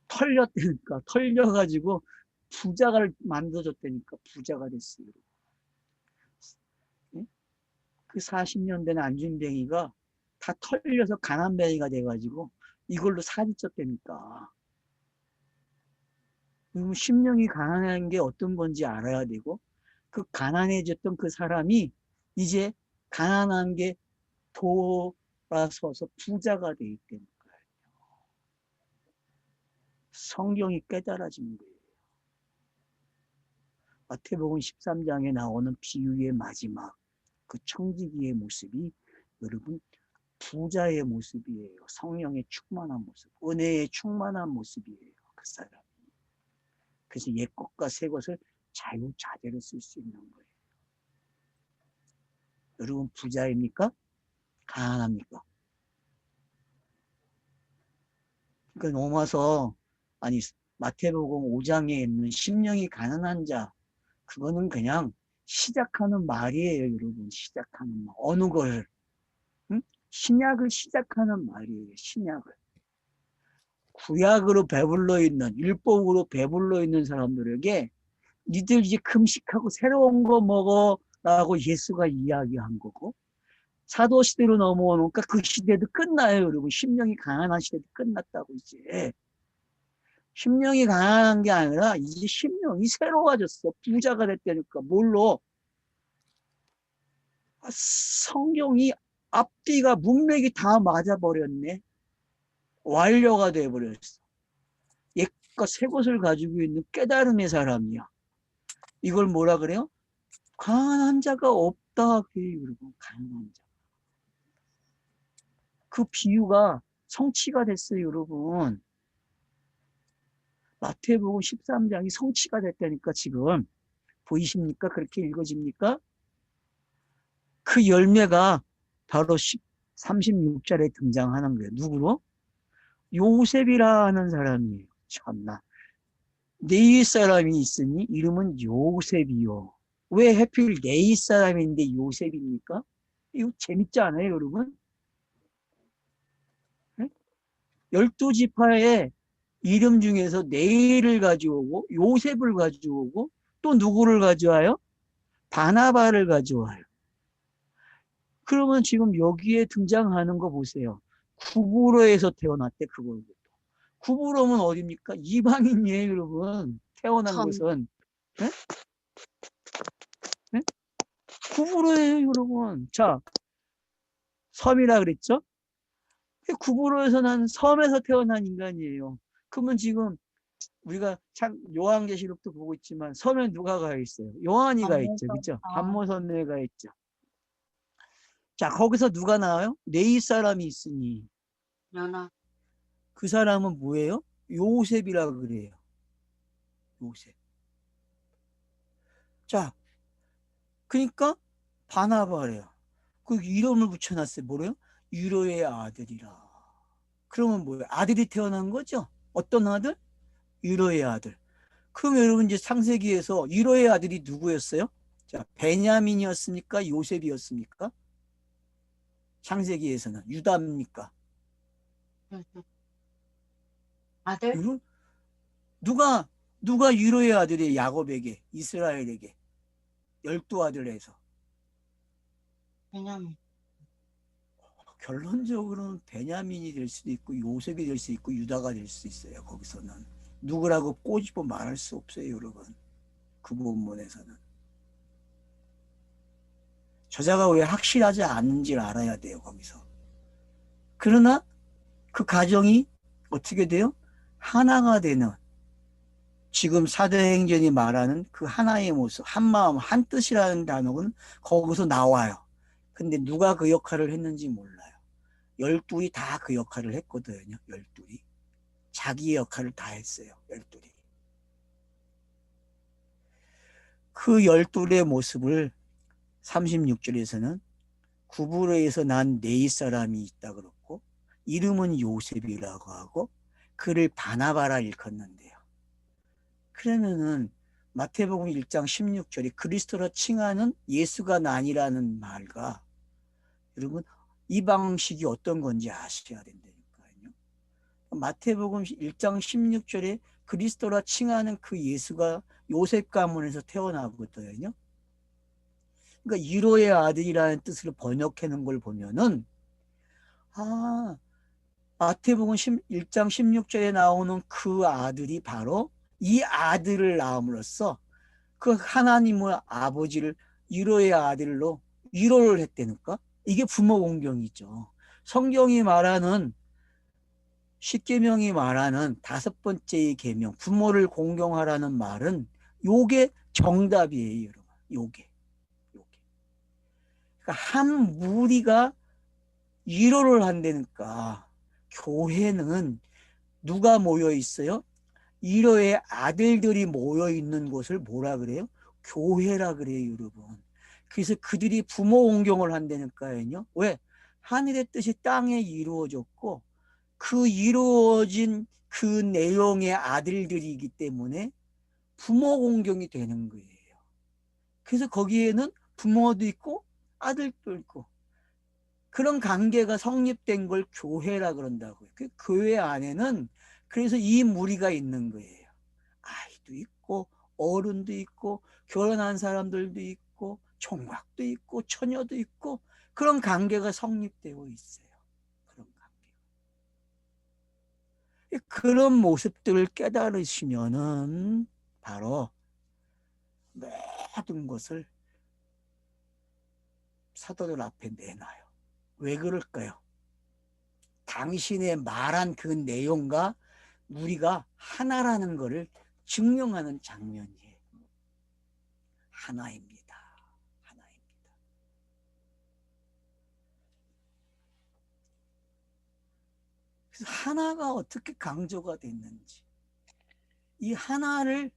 털렸다니까 털려가지고 부자가 만들어졌다니까 부자가 됐어요. 그 40년 된 안진뱅이가 다 털려서 가난뱅이가 돼가지고 이걸로 살이 쪘다니까. 그럼 심령이 가난한 게 어떤 건지 알아야 되고 그 가난해졌던 그 사람이 이제 가난한 게 돌아서서 부자가 돼 있다니까요. 성경이 깨달아진 거예요. 마태복음 13장에 나오는 비유의 마지막 그 청지기의 모습이 여러분 부자의 모습이에요. 성령의 충만한 모습, 은혜의 충만한 모습이에요. 그 사람. 그래서 옛 것과 새 것을 자유자재로 쓸 수 있는 거예요. 여러분 부자입니까? 가난합니까? 그러니까 넘어서 아니 마태복음 5장에 있는 심령이 가난한 자 그거는 그냥 시작하는 말이에요. 여러분 시작하는 말. 어느 걸 응? 신약을 시작하는 말이에요. 신약을. 구약으로 배불러 있는 율법으로 배불러 있는 사람들에게 니들 이제 금식하고 새로운 거 먹어라고 예수가 이야기한 거고 사도 시대로 넘어오니까 그 시대도 끝나요. 여러분 심령이 가난한 시대도 끝났다고 이제. 심령이 가난한 게 아니라 이제 심령이 새로워졌어. 부자가 됐다니까. 뭘로? 성경이 앞뒤가 문맥이 다 맞아버렸네. 완료가 돼버렸어. 옛과 새 것을 가지고 있는 깨달음의 사람이야. 이걸 뭐라 그래요? 가난한 자가 없다. 그리고 가난한 자. 그 비유가 성취가 됐어요, 여러분. 마태복음 13장이 성취가 됐다니까 지금. 보이십니까? 그렇게 읽어집니까? 그 열매가 바로 36절에 등장하는 거예요. 누구로? 요셉이라는 사람이에요. 참나. 네일 사람이 있으니 이름은 요셉이요. 왜 하필 네일 사람인데 요셉입니까? 이거 재밌지 않아요, 여러분? 12지파의 이름 중에서 네일을 가져오고 요셉을 가져오고 또 누구를 가져와요? 바나바를 가져와요. 그러면 지금 여기에 등장하는 거 보세요. 구브로에서 태어났대, 그걸. 구브로면 어디입니까? 이방인이에요, 여러분. 태어난 섬. 곳은. 네? 네? 구브로예요, 여러분. 자, 섬이라 그랬죠? 구브로에서 난 섬에서 태어난 인간이에요. 그러면 지금 우리가 참 요한계시록도 보고 있지만 섬에 누가 가 있어요? 요한이 가 있죠. 그죠? 반모섬에 가 있죠. 자, 거기서 누가 나와요? 네이 사람이 있으니 연하. 그 사람은 뭐예요? 요셉이라 그래요. 요셉. 자, 그러니까 바나바래요. 그 이름을 붙여놨어요. 뭐래요? 유로의 아들이라. 그러면 뭐예요? 아들이 태어난 거죠? 어떤 아들? 유로의 아들. 그럼 여러분 이제 창세기에서 유로의 아들이 누구였어요? 자, 베냐민이었습니까? 요셉이었습니까? 창세기에서는 유다입니까? 아들? 누가 유로의 아들이 야곱에게 이스라엘에게 12아들에서 왜냐면 결론적으로는 베냐민이 될 수도 있고 요셉이 될 수 있고 유다가 될 수 있어요. 거기서는 누구라고 꼬집어 말할 수 없어요, 여러분. 그 본문에서는 저자가 왜 확실하지 않은지를 알아야 돼요, 거기서. 그러나 그 가정이 어떻게 돼요? 하나가 되는 지금 사도행전이 말하는 그 하나의 모습, 한마음, 한뜻이라는 단어는 거기서 나와요. 근데 누가 그 역할을 했는지 몰라요. 12이 다 그 역할을 했거든요. 12이. 자기의 역할을 다 했어요. 12이. 그 열둘의 모습을 36절에서는 구브로에서 난 네이 사람이 있다 그렇고 이름은 요셉이라고 하고 그를 바나바라 일컫는데요. 그러면은 마태복음 1장 16절에 그리스도라 칭하는 예수가 난이라는 말과 여러분 이 방식이 어떤 건지 아셔야 된다니까요. 마태복음 1장 16절에 그리스도라 칭하는 그 예수가 요셉 가문에서 태어나거든요. 그러니까 이로의 아들이라는 뜻으로 번역해 놓은 걸 보면은 마태복음 1장 16절에 나오는 그 아들이 바로 이 아들을 낳음으로써 그 하나님의 아버지를 이로의 아들로 위로를 했다니까. 이게 부모 공경이죠. 성경이 말하는 십계명이 말하는 다섯 번째의 계명, 부모를 공경하라는 말은 요게 정답이에요, 여러분. 요게. 그러니까 한 무리가 위로를 한다니까. 교회는 누가 모여 있어요? 이로의 아들들이 모여 있는 곳을 뭐라 그래요? 교회라 그래요, 여러분. 그래서 그들이 부모 공경을 한다니까요. 왜? 하늘의 뜻이 땅에 이루어졌고 그 이루어진 그 내용의 아들들이기 때문에 부모 공경이 되는 거예요. 그래서 거기에는 부모도 있고 아들도 있고 그런 관계가 성립된 걸 교회라 그런다고요. 그 교회 안에는 그래서 이 무리가 있는 거예요. 아이도 있고 어른도 있고 결혼한 사람들도 있고 총각도 있고 처녀도 있고 그런 관계가 성립되어 있어요. 그런 관계. 그런 모습들을 깨달으시면은 바로 모든 것을 사도들 앞에 내놔요. 왜 그럴까요? 당신의 말한 그 내용과 우리가 하나라는 것을 증명하는 장면이에요. 하나입니다. 하나입니다. 그래서 하나가 어떻게 강조가 됐는지 이 하나를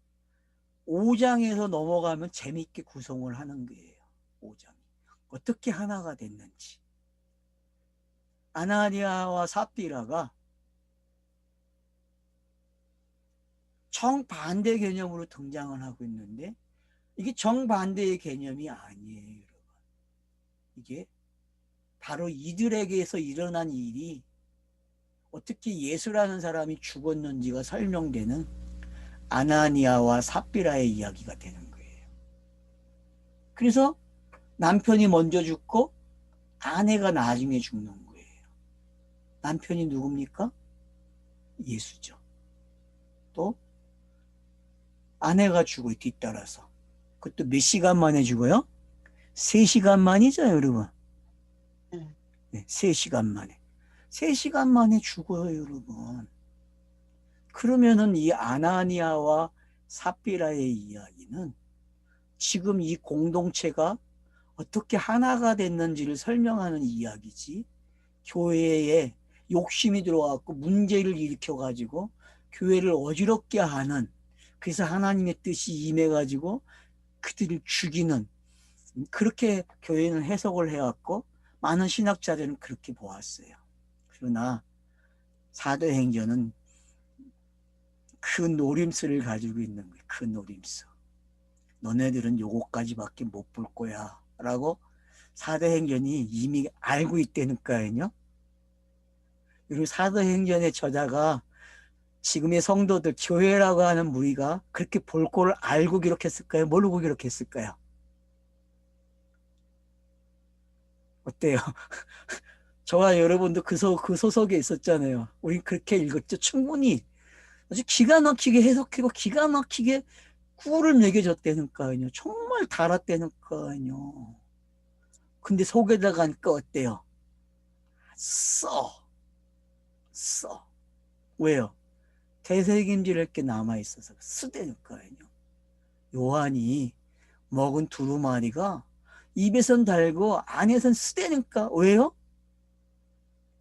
5장에서 넘어가면 재미있게 구성을 하는 거예요. 5장이. 어떻게 하나가 됐는지. 아나니아와 삽비라가 정반대 개념으로 등장을 하고 있는데 이게 정반대의 개념이 아니에요, 여러분. 이게 바로 이들에게서 일어난 일이 어떻게 예수라는 사람이 죽었는지가 설명되는 아나니아와 삽비라의 이야기가 되는 거예요. 그래서 남편이 먼저 죽고 아내가 나중에 죽는 거예요. 남편이 누굽니까? 예수죠. 또 아내가 죽어요, 뒤따라서. 그것도 몇 시간 만에 죽어요? 3시간 만이죠, 여러분. 네, 3시간 만에. 3시간 만에 죽어요, 여러분. 그러면은 이 아나니아와 삽비라의 이야기는 지금 이 공동체가 어떻게 하나가 됐는지를 설명하는 이야기지, 교회에 욕심이 들어와갖고 문제를 일으켜가지고 교회를 어지럽게 하는, 그래서 하나님의 뜻이 임해가지고 그들을 죽이는, 그렇게 교회는 해석을 해왔고 많은 신학자들은 그렇게 보았어요. 그러나 사도행전은 그 노림수를 가지고 있는 거예요. 그 노림수. 너네들은 요거까지밖에 못 볼 거야 라고 사도행전이 이미 알고 있다니까요. 그리고 사도행전의 저자가 지금의 성도들, 교회라고 하는 무리가 그렇게 볼 거를 알고 기록했을까요? 모르고 기록했을까요? 어때요? 저와 여러분도 그 소속에 있었잖아요. 우리 그렇게 읽었죠. 충분히 아주 기가 막히게 해석하고 기가 막히게 꿀을 먹여줬다니까요. 정말 달았다니까요. 근데 속에다가 하니까 어때요? 써. 왜요? 되새김질할 게 남아있어서 쓰다니까요. 요한이 먹은 두루마리가 입에선 달고 안에선 쓰다니까. 왜요?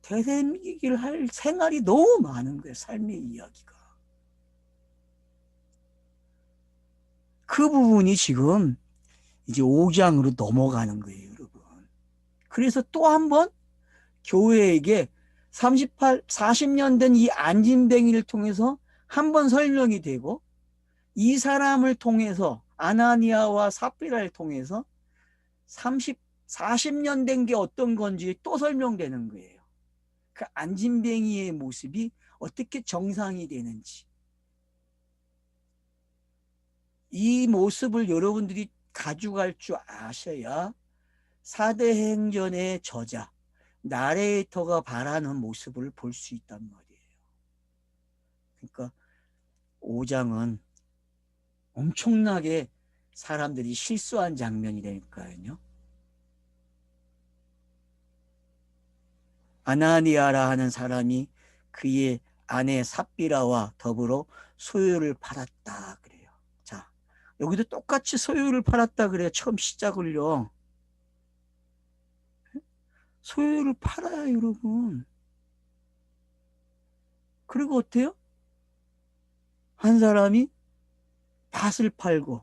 되새기기를 할 생활이 너무 많은 거예요. 삶의 이야기가. 그 부분이 지금 이제 5장으로 넘어가는 거예요, 여러분. 그래서 또 한 번 교회에게 40년 된 이 안진뱅이를 통해서 한 번 설명이 되고, 이 사람을 통해서 아나니아와 삽비라를 통해서 40년 된 게 어떤 건지 또 설명되는 거예요. 그 안진뱅이의 모습이 어떻게 정상이 되는지, 이 모습을 여러분들이 가져갈 줄 아셔야 사대행전의 저자 나레이터가 바라는 모습을 볼 수 있단 말이에요. 그러니까 5장은 엄청나게 사람들이 실수한 장면이라니까요. 아나니아라 하는 사람이 그의 아내 삽비라와 더불어 소유를 팔았다 그래요. 자, 여기도 똑같이 소유를 팔았다 그래요. 처음 시작을요. 소유를 팔아요, 여러분. 그리고 어때요? 한 사람이 밭을 팔고,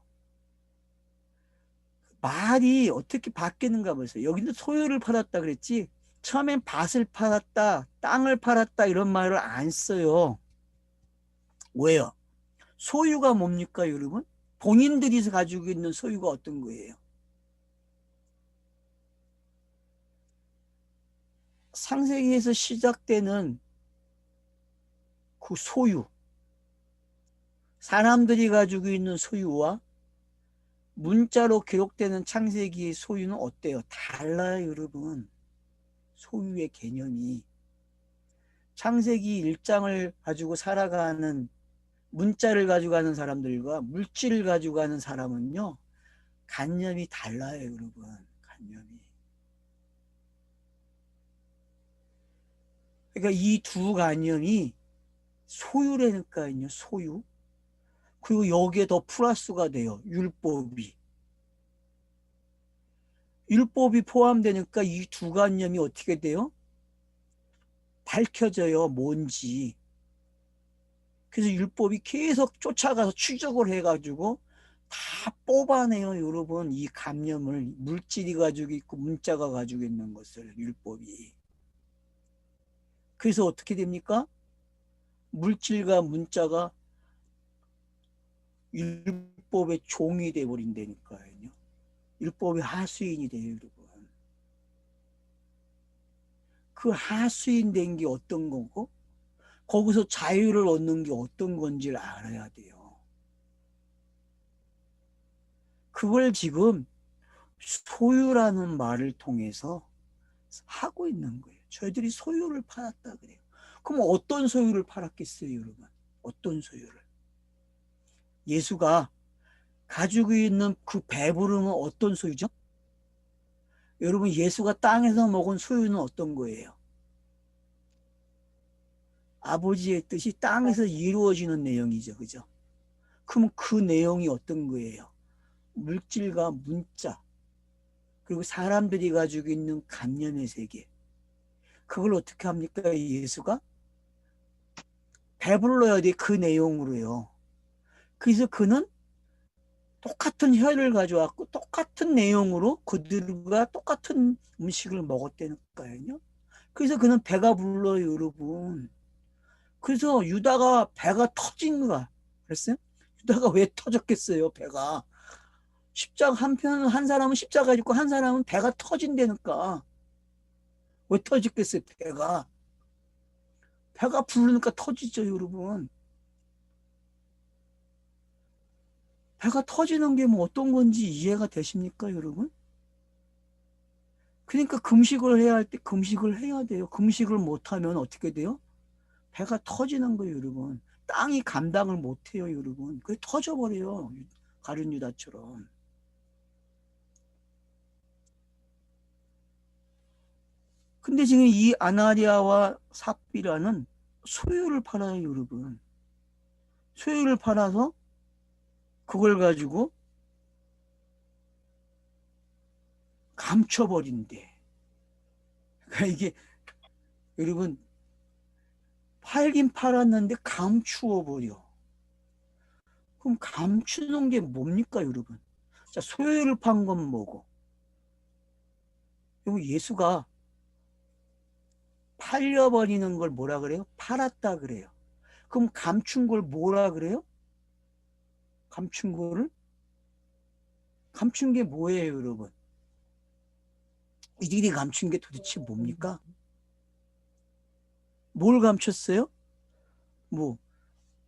말이 어떻게 바뀌는가 보세요. 여기도 소유를 팔았다 그랬지, 처음엔 밭을 팔았다, 땅을 팔았다 이런 말을 안 써요. 왜요? 소유가 뭡니까, 여러분? 본인들이 가지고 있는 소유가 어떤 거예요? 창세기에서 시작되는 그 소유, 사람들이 가지고 있는 소유와 문자로 기록되는 창세기의 소유는 어때요? 달라요, 여러분. 소유의 개념이. 창세기 1장을 가지고 살아가는, 문자를 가지고 가는 사람들과 물질을 가지고 가는 사람은요, 관념이 달라요, 여러분. 관념이. 그러니까 이 두 관념이 소유라니까요, 소유. 그리고 여기에 더 플러스가 돼요, 율법이. 율법이 포함되니까 이 두 관념이 어떻게 돼요? 밝혀져요, 뭔지. 그래서 율법이 계속 쫓아가서 추적을 해가지고 다 뽑아내요, 여러분. 이 관념을, 물질이 가지고 있고 문자가 가지고 있는 것을, 율법이. 그래서 어떻게 됩니까? 물질과 문자가 율법의 종이 돼버린다니까요. 율법의 하수인이 돼요, 여러분. 그 하수인 된 게 어떤 거고, 거기서 자유를 얻는 게 어떤 건지를 알아야 돼요. 그걸 지금 소유라는 말을 통해서 하고 있는 거예요. 저희들이 소유를 팔았다 그래요. 그럼 어떤 소유를 팔았겠어요, 여러분? 어떤 소유를? 예수가 가지고 있는 그 배부름은 어떤 소유죠? 여러분, 예수가 땅에서 먹은 소유는 어떤 거예요? 아버지의 뜻이 땅에서 이루어지는 내용이죠, 그죠? 그럼 그 내용이 어떤 거예요? 물질과 문자, 그리고 사람들이 가지고 있는 관념의 세계. 그걸 어떻게 합니까? 예수가 배불러야 돼, 그 내용으로요. 그래서 그는 똑같은 혀를 가져왔고 똑같은 내용으로 그들과 똑같은 음식을 먹었다니까요. 그래서 그는 배가 불러요, 여러분. 그래서 유다가 배가 터진 거야. 그랬어요? 유다가 왜 터졌겠어요, 배가? 십자가 한편, 한 사람은 십자가 짓고 한 사람은 배가 터진다니까. 왜 터졌겠어요, 배가? 배가 부르니까 터지죠, 여러분. 배가 터지는 게 뭐 어떤 건지 이해가 되십니까, 여러분? 그러니까 금식을 해야 할 때 금식을 해야 돼요. 금식을 못하면 어떻게 돼요? 배가 터지는 거예요, 여러분. 땅이 감당을 못해요, 여러분. 그게 터져버려요. 가룟 유다처럼. 근데 지금 이 아나리아와 삽비라는 소유를 팔아요, 여러분. 소유를 팔아서 그걸 가지고 감춰버린대. 그러니까 이게 여러분, 팔긴 팔았는데 감추어버려. 그럼 감추는 게 뭡니까, 여러분? 자, 소유를 판 건 뭐고? 여기 예수가 팔려버리는 걸 뭐라 그래요? 팔았다 그래요. 그럼 감춘 걸 뭐라 그래요? 감춘 거를? 감춘 게 뭐예요, 여러분? 이들이 감춘 게 도대체 뭡니까? 뭘 감췄어요? 뭐,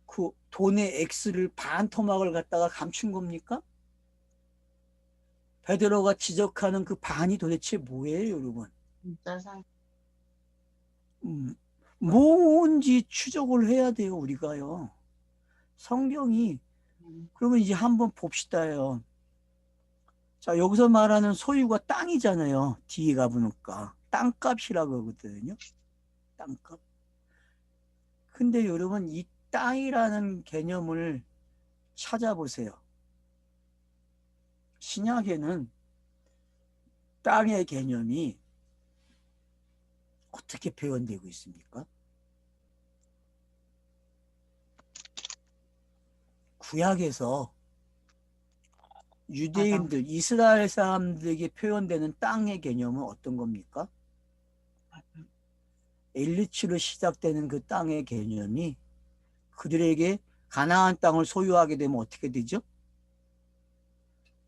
그 돈의 X를 반 토막을 갖다가 감춘 겁니까? 베드로가 지적하는 그 반이 도대체 뭐예요, 여러분? 진짜 상. 음, 뭔지 추적을 해야 돼요, 우리가요. 성경이. 그러면 이제 한번 봅시다요. 자, 여기서 말하는 소유가 땅이잖아요. 뒤에 가보니까. 땅값이라고 하거든요. 땅값. 근데 여러분, 이 땅이라는 개념을 찾아보세요. 신약에는 땅의 개념이 어떻게 표현되고 있습니까? 구약에서 유대인들, 이스라엘 사람들에게 표현되는 땅의 개념은 어떤 겁니까? 엘리츠로 시작되는 그 땅의 개념이 그들에게 가나안 땅을 소유하게 되면 어떻게 되죠?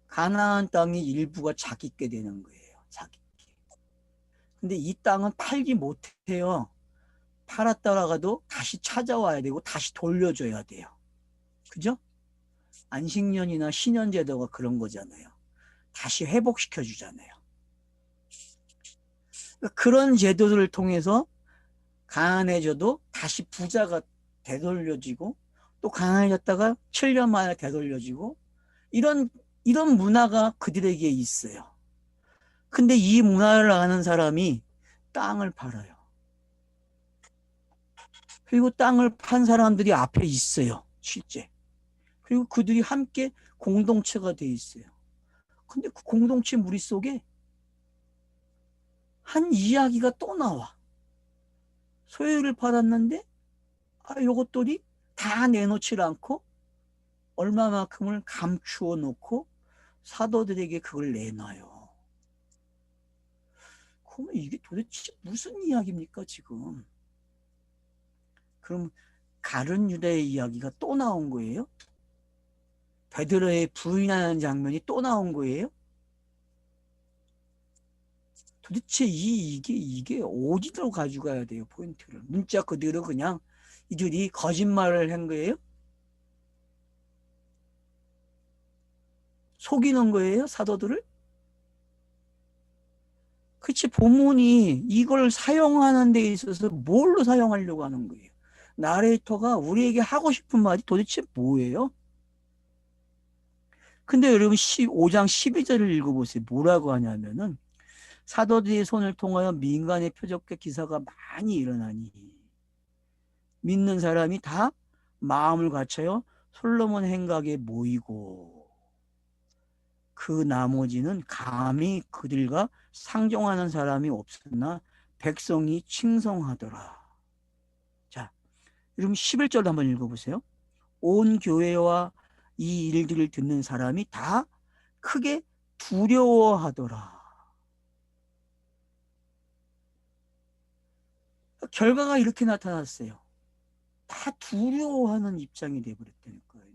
가나안 땅이 일부가 자기께 되는 거예요. 자기께. 근데 이 땅은 팔지 못해요. 팔았다가도 다시 찾아와야 되고 다시 돌려줘야 돼요. 그죠? 안식년이나 신년제도가 그런 거잖아요. 다시 회복시켜 주잖아요. 그런 제도들을 통해서 가난해져도 다시 부자가 되돌려지고 또 가난해졌다가 7년 만에 되돌려지고 이런 문화가 그들에게 있어요. 근데 이 문화를 아는 사람이 땅을 팔아요. 그리고 땅을 판 사람들이 앞에 있어요. 실제. 그리고 그들이 함께 공동체가 돼 있어요. 근데 그 공동체 무리 속에 한 이야기가 또 나와. 소유를 받았는데 요것들이 다 내놓지 않고 얼마만큼을 감추어 놓고 사도들에게 그걸 내놔요. 그러면 이게 도대체 무슨 이야기입니까, 지금? 그럼 가룟 유다의 이야기가 또 나온 거예요? 베드로의 부인하는 장면이 또 나온 거예요? 도대체 이게 어디로 가져가야 돼요, 포인트를? 문자 그대로 그냥 이들이 거짓말을 한 거예요? 속이는 거예요, 사도들을? 그치, 본문이 이걸 사용하는 데 있어서 뭘로 사용하려고 하는 거예요? 나레이터가 우리에게 하고 싶은 말이 도대체 뭐예요? 근데 여러분 5장 12절을 읽어보세요. 뭐라고 하냐면은 사도들의 손을 통하여 민간의 표적과 기사가 많이 일어나니 믿는 사람이 다 마음을 갖춰요 솔로몬 행각에 모이고 그 나머지는 감히 그들과 상종하는 사람이 없으나 백성이 칭송하더라. 자, 여러분 11절 한번 읽어보세요. 온 교회와 이 일들을 듣는 사람이 다 크게 두려워하더라. 결과가 이렇게 나타났어요. 다 두려워하는 입장이 되어버렸다는 거예요.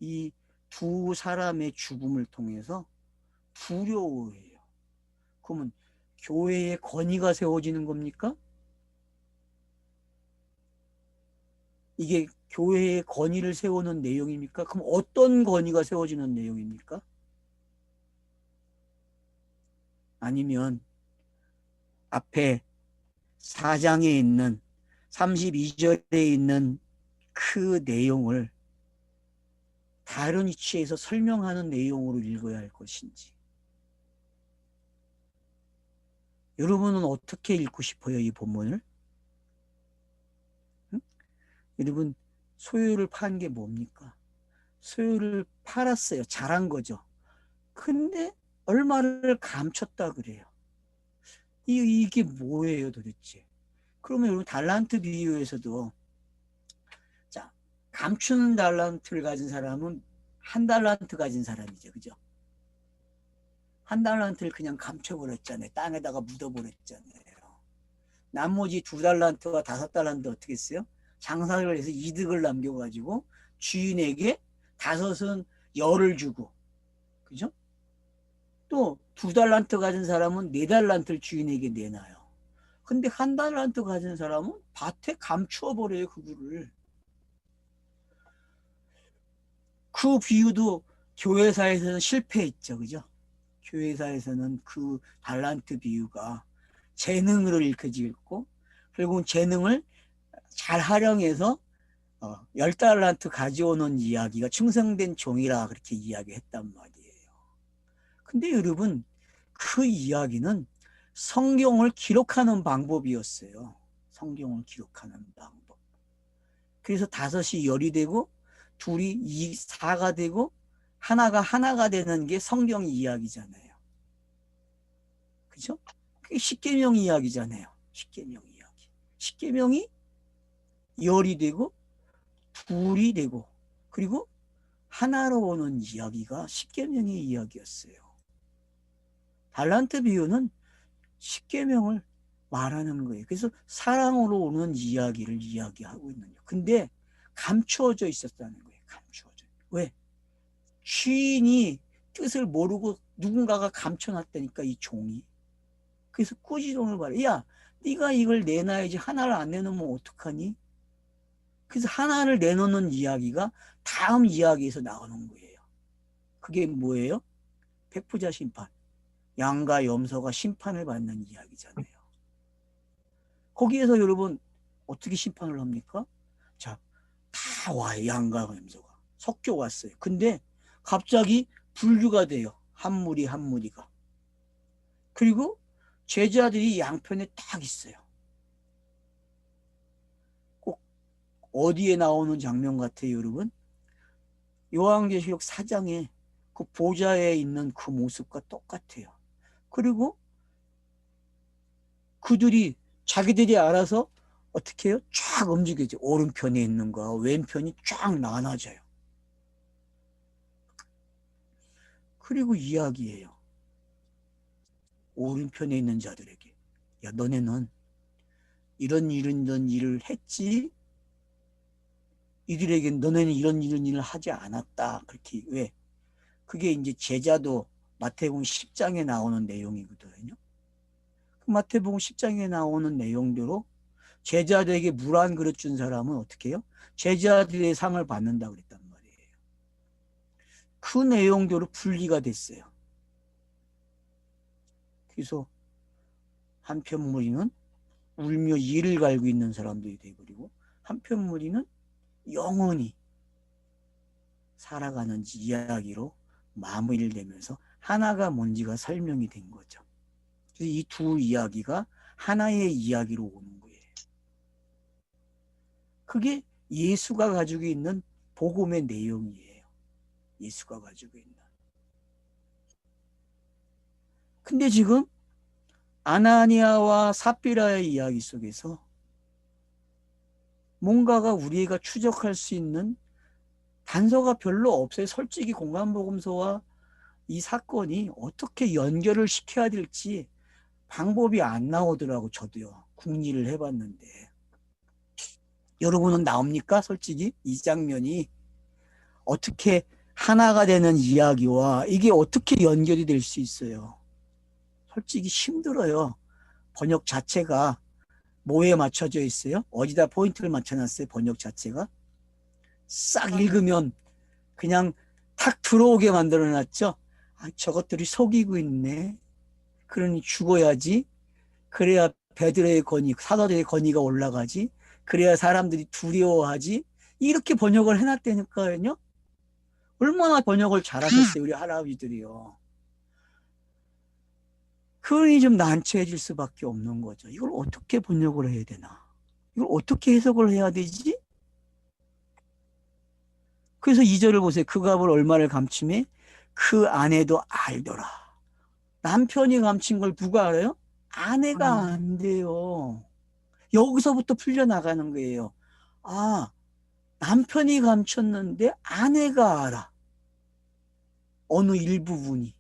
이 두 사람의 죽음을 통해서 두려워해요. 그러면 교회의 권위가 세워지는 겁니까? 이게 교회의 권위를 세우는 내용입니까? 그럼 어떤 권위가 세워지는 내용입니까? 아니면 앞에 4장에 있는 32절에 있는 그 내용을 다른 위치에서 설명하는 내용으로 읽어야 할 것인지. 여러분은 어떻게 읽고 싶어요, 이 본문을? 응? 여러분, 소유를 판 게 뭡니까? 소유를 팔았어요. 잘한 거죠. 근데 얼마를 감췄다 그래요. 이게 뭐예요, 도대체? 그러면 여러분, 달란트 비유에서도 자, 감추는 달란트를 가진 사람은 한 달란트 가진 사람이죠. 그죠? 한 달란트를 그냥 감춰버렸잖아요. 땅에다가 묻어버렸잖아요. 나머지 두 달란트와 다섯 달란트 어떻게 했어요? 장사를 해서 이득을 남겨가지고 주인에게 다섯은 열을 주고, 그죠? 또 두 달란트 가진 사람은 네 달란트를 주인에게 내놔요. 근데 한 달란트 가진 사람은 밭에 감추어버려요, 그거를. 그 비유도 교회사에서는 실패했죠, 그죠? 교회사에서는 그 달란트 비유가 재능으로 일컬어지고, 결국은 재능을 잘 활용해서 10달란트 가져오는 이야기가 충성된 종이라 그렇게 이야기했단 말이에요. 근데 여러분, 그 이야기는 성경을 기록하는 방법이었어요. 성경을 기록하는 방법. 그래서 다섯이 열이 되고 둘이 사가 되고 하나가 되는 게 성경 이야기잖아요. 그죠? 그게 십계명 이야기잖아요. 십계명 이야기. 십계명이 열이 되고 둘이 되고 그리고 하나로 오는 이야기가 십계명의 이야기였어요. 달란트 비유는 십계명을 말하는 거예요. 그래서 사랑으로 오는 이야기를 이야기하고 있는 거예요. 근데 감추어져 있었다는 거예요. 감추어져. 왜? 주인이 뜻을 모르고 누군가가 감춰놨다니까, 이 종이. 그래서 꾸지람을 말해. 야, 네가 이걸 내놔야지 하나를 안 내놓으면 어떡하니? 그래서 하나를 내놓는 이야기가 다음 이야기에서 나오는 거예요. 그게 뭐예요? 백부자 심판. 양과 염소가 심판을 받는 이야기잖아요. 거기에서 여러분 어떻게 심판을 합니까? 자, 다 와요. 양과 염소가 섞여 왔어요. 근데 갑자기 분류가 돼요. 한 무리 한 무리가. 그리고 제자들이 양편에 딱 있어요. 꼭 어디에 나오는 장면 같아요, 여러분? 요한계시록 4장에 그 보좌에 있는 그 모습과 똑같아요. 그리고 그들이 자기들이 알아서 어떻게 해요? 쫙 움직이죠. 오른편에 있는 거와 왼편이 쫙 나눠져요. 그리고 이야기해요. 오른편에 있는 자들에게. 야, 너네는 이런 일을 했지? 이들에겐 너네는 이런 일을 하지 않았다. 그렇게. 왜? 그게 이제 제자도 마태복음 10장에 나오는 내용이거든요. 그 마태복음 10장에 나오는 내용대로 제자들에게 물 한 그릇 준 사람은 어떻게 해요? 제자들의 상을 받는다 그랬단 말이에요. 그 내용대로 분리가 됐어요. 그래서 한편 무리는 울며 이를 갈고 있는 사람들이 되어버리고 한편 무리는 영원히 살아가는 이야기로 마무리를 되면서 하나가 뭔지가 설명이 된 거죠. 그래서 이 두 이야기가 하나의 이야기로 오는 거예요. 그게 예수가 가지고 있는 복음의 내용이에요. 예수가 가지고 있는. 근데 지금 아나니아와 삽비라의 이야기 속에서 뭔가가 우리가 추적할 수 있는 단서가 별로 없어요. 솔직히 공간복음서와 이 사건이 어떻게 연결을 시켜야 될지 방법이 안 나오더라고. 저도요. 궁리를 해봤는데. 여러분은 나옵니까? 솔직히 이 장면이 어떻게 하나가 되는 이야기와 이게 어떻게 연결이 될 수 있어요? 솔직히 힘들어요. 번역 자체가 뭐에 맞춰져 있어요? 어디다 포인트를 맞춰놨어요? 번역 자체가 싹 읽으면 그냥 탁 들어오게 만들어놨죠. 아, 저것들이 속이고 있네. 그러니 죽어야지. 그래야 베드로의 권위, 사도들의 권위가 올라가지. 그래야 사람들이 두려워하지. 이렇게 번역을 해놨다니까요. 얼마나 번역을 잘하셨어요, 우리 할아버지들이요. 그러니 좀 난처해질 수밖에 없는 거죠. 이걸 어떻게 번역을 해야 되나? 이걸 어떻게 해석을 해야 되지? 그래서 2절을 보세요. 그 값을 얼마를 감추매 그 아내도 알더라. 남편이 감춘 걸 누가 알아요? 아내가 안 돼요. 여기서부터 풀려나가는 거예요. 아, 남편이 감췄는데 아내가 알아. 어느 일부분이.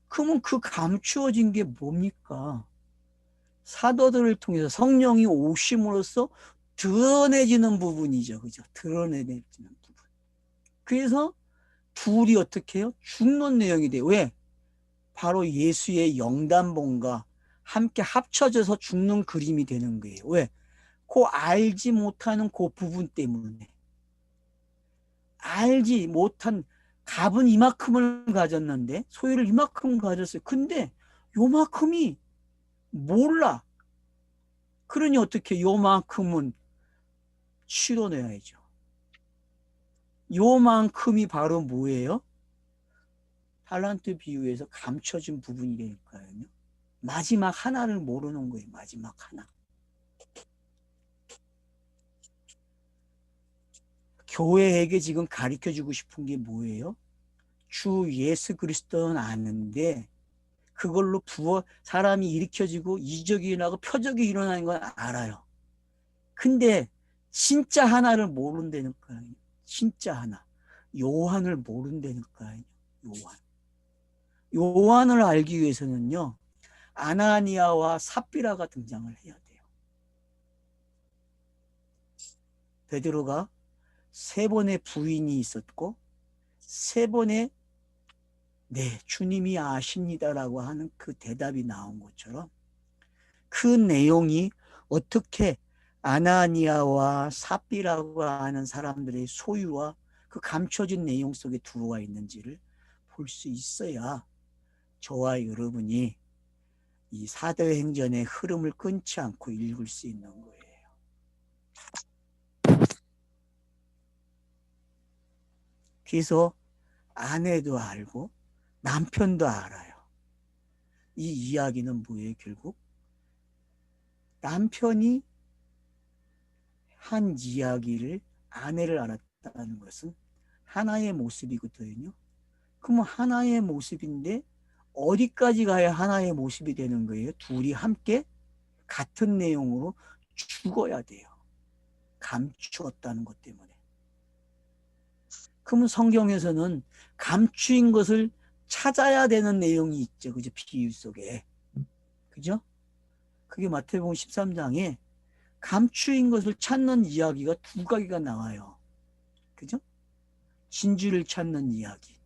그러면 그 감추어진 게 뭡니까? 사도들을 통해서 성령이 오심으로써 드러내지는 부분이죠. 그죠? 드러내지는 부분. 그래서 둘이 어떻게 해요? 죽는 내용이 돼요. 왜? 바로 예수의 영단본과 함께 합쳐져서 죽는 그림이 되는 거예요. 왜? 그 알지 못하는 그 부분 때문에. 알지 못한 갑은 이만큼을 가졌는데 소유를 이만큼 가졌어요. 근데 요만큼이 몰라. 그러니 어떻게 요만큼은 치러내야죠. 요만큼이 바로 뭐예요? 탈란트 비유에서 감춰진 부분이 되니까요. 마지막 하나를 모르는 거예요. 마지막 하나. 교회에게 지금 가르쳐주고 싶은 게 뭐예요? 주 예수 그리스도는 아는데 그걸로 사람이 일으켜지고 이적이 일어나고 표적이 일어나는 건 알아요. 근데 진짜 하나를 모른다니까요. 진짜 하나. 요한을 모른다니까요. 요한. 요한을 알기 위해서는요. 아나니아와 삽비라가 등장을 해야 돼요. 베드로가 3번의 부인이 있었고 3번의 네, 주님이 아십니다라고 하는 그 대답이 나온 것처럼 그 내용이 어떻게 아나니아와 삽비라고 하는 사람들의 소유와 그 감춰진 내용 속에 들어와 있는지를 볼 수 있어야 저와 여러분이 이 사도행전의 흐름을 끊지 않고 읽을 수 있는 거예요. 그래서 아내도 알고 남편도 알아요. 이 이야기는 뭐예요? 결국 남편이 한 이야기를 아내를 알았다는 것은 하나의 모습이거든요. 그러면 하나의 모습인데 어디까지 가야 하나의 모습이 되는 거예요? 둘이 함께 같은 내용으로 죽어야 돼요. 감추었다는 것 때문에. 그러면 성경에서는 감추인 것을 찾아야 되는 내용이 있죠. 그죠? 비유 속에. 그죠? 그게 마태복음 13장에 감추인 것을 찾는 이야기가 2가지가 나와요. 그죠? 진주를 찾는 이야기.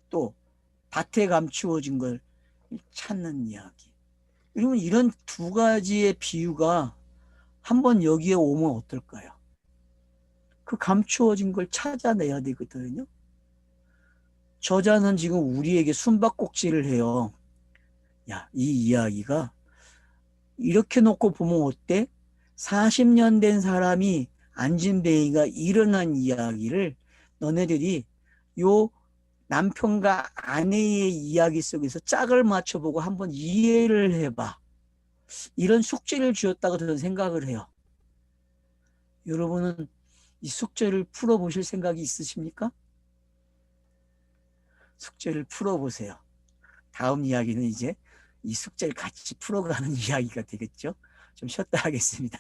또 밭에 감추어진 걸 찾는 이야기. 그러면 이런 2가지의 비유가 한번 여기에 오면 어떨까요? 그 감추어진 걸 찾아내야 되거든요. 저자는 지금 우리에게 숨바꼭질을 해요. 야, 이 이야기가 이렇게 놓고 보면 어때? 40년 된 사람이 안진뱅이가 일어난 이야기를 너네들이 요 남편과 아내의 이야기 속에서 짝을 맞춰보고 한번 이해를 해봐. 이런 숙제를 주었다고 저는 생각을 해요. 여러분은 이 숙제를 풀어보실 생각이 있으십니까? 숙제를 풀어보세요. 다음 이야기는 이제 이 숙제를 같이 풀어가는 이야기가 되겠죠. 좀 쉬었다 하겠습니다.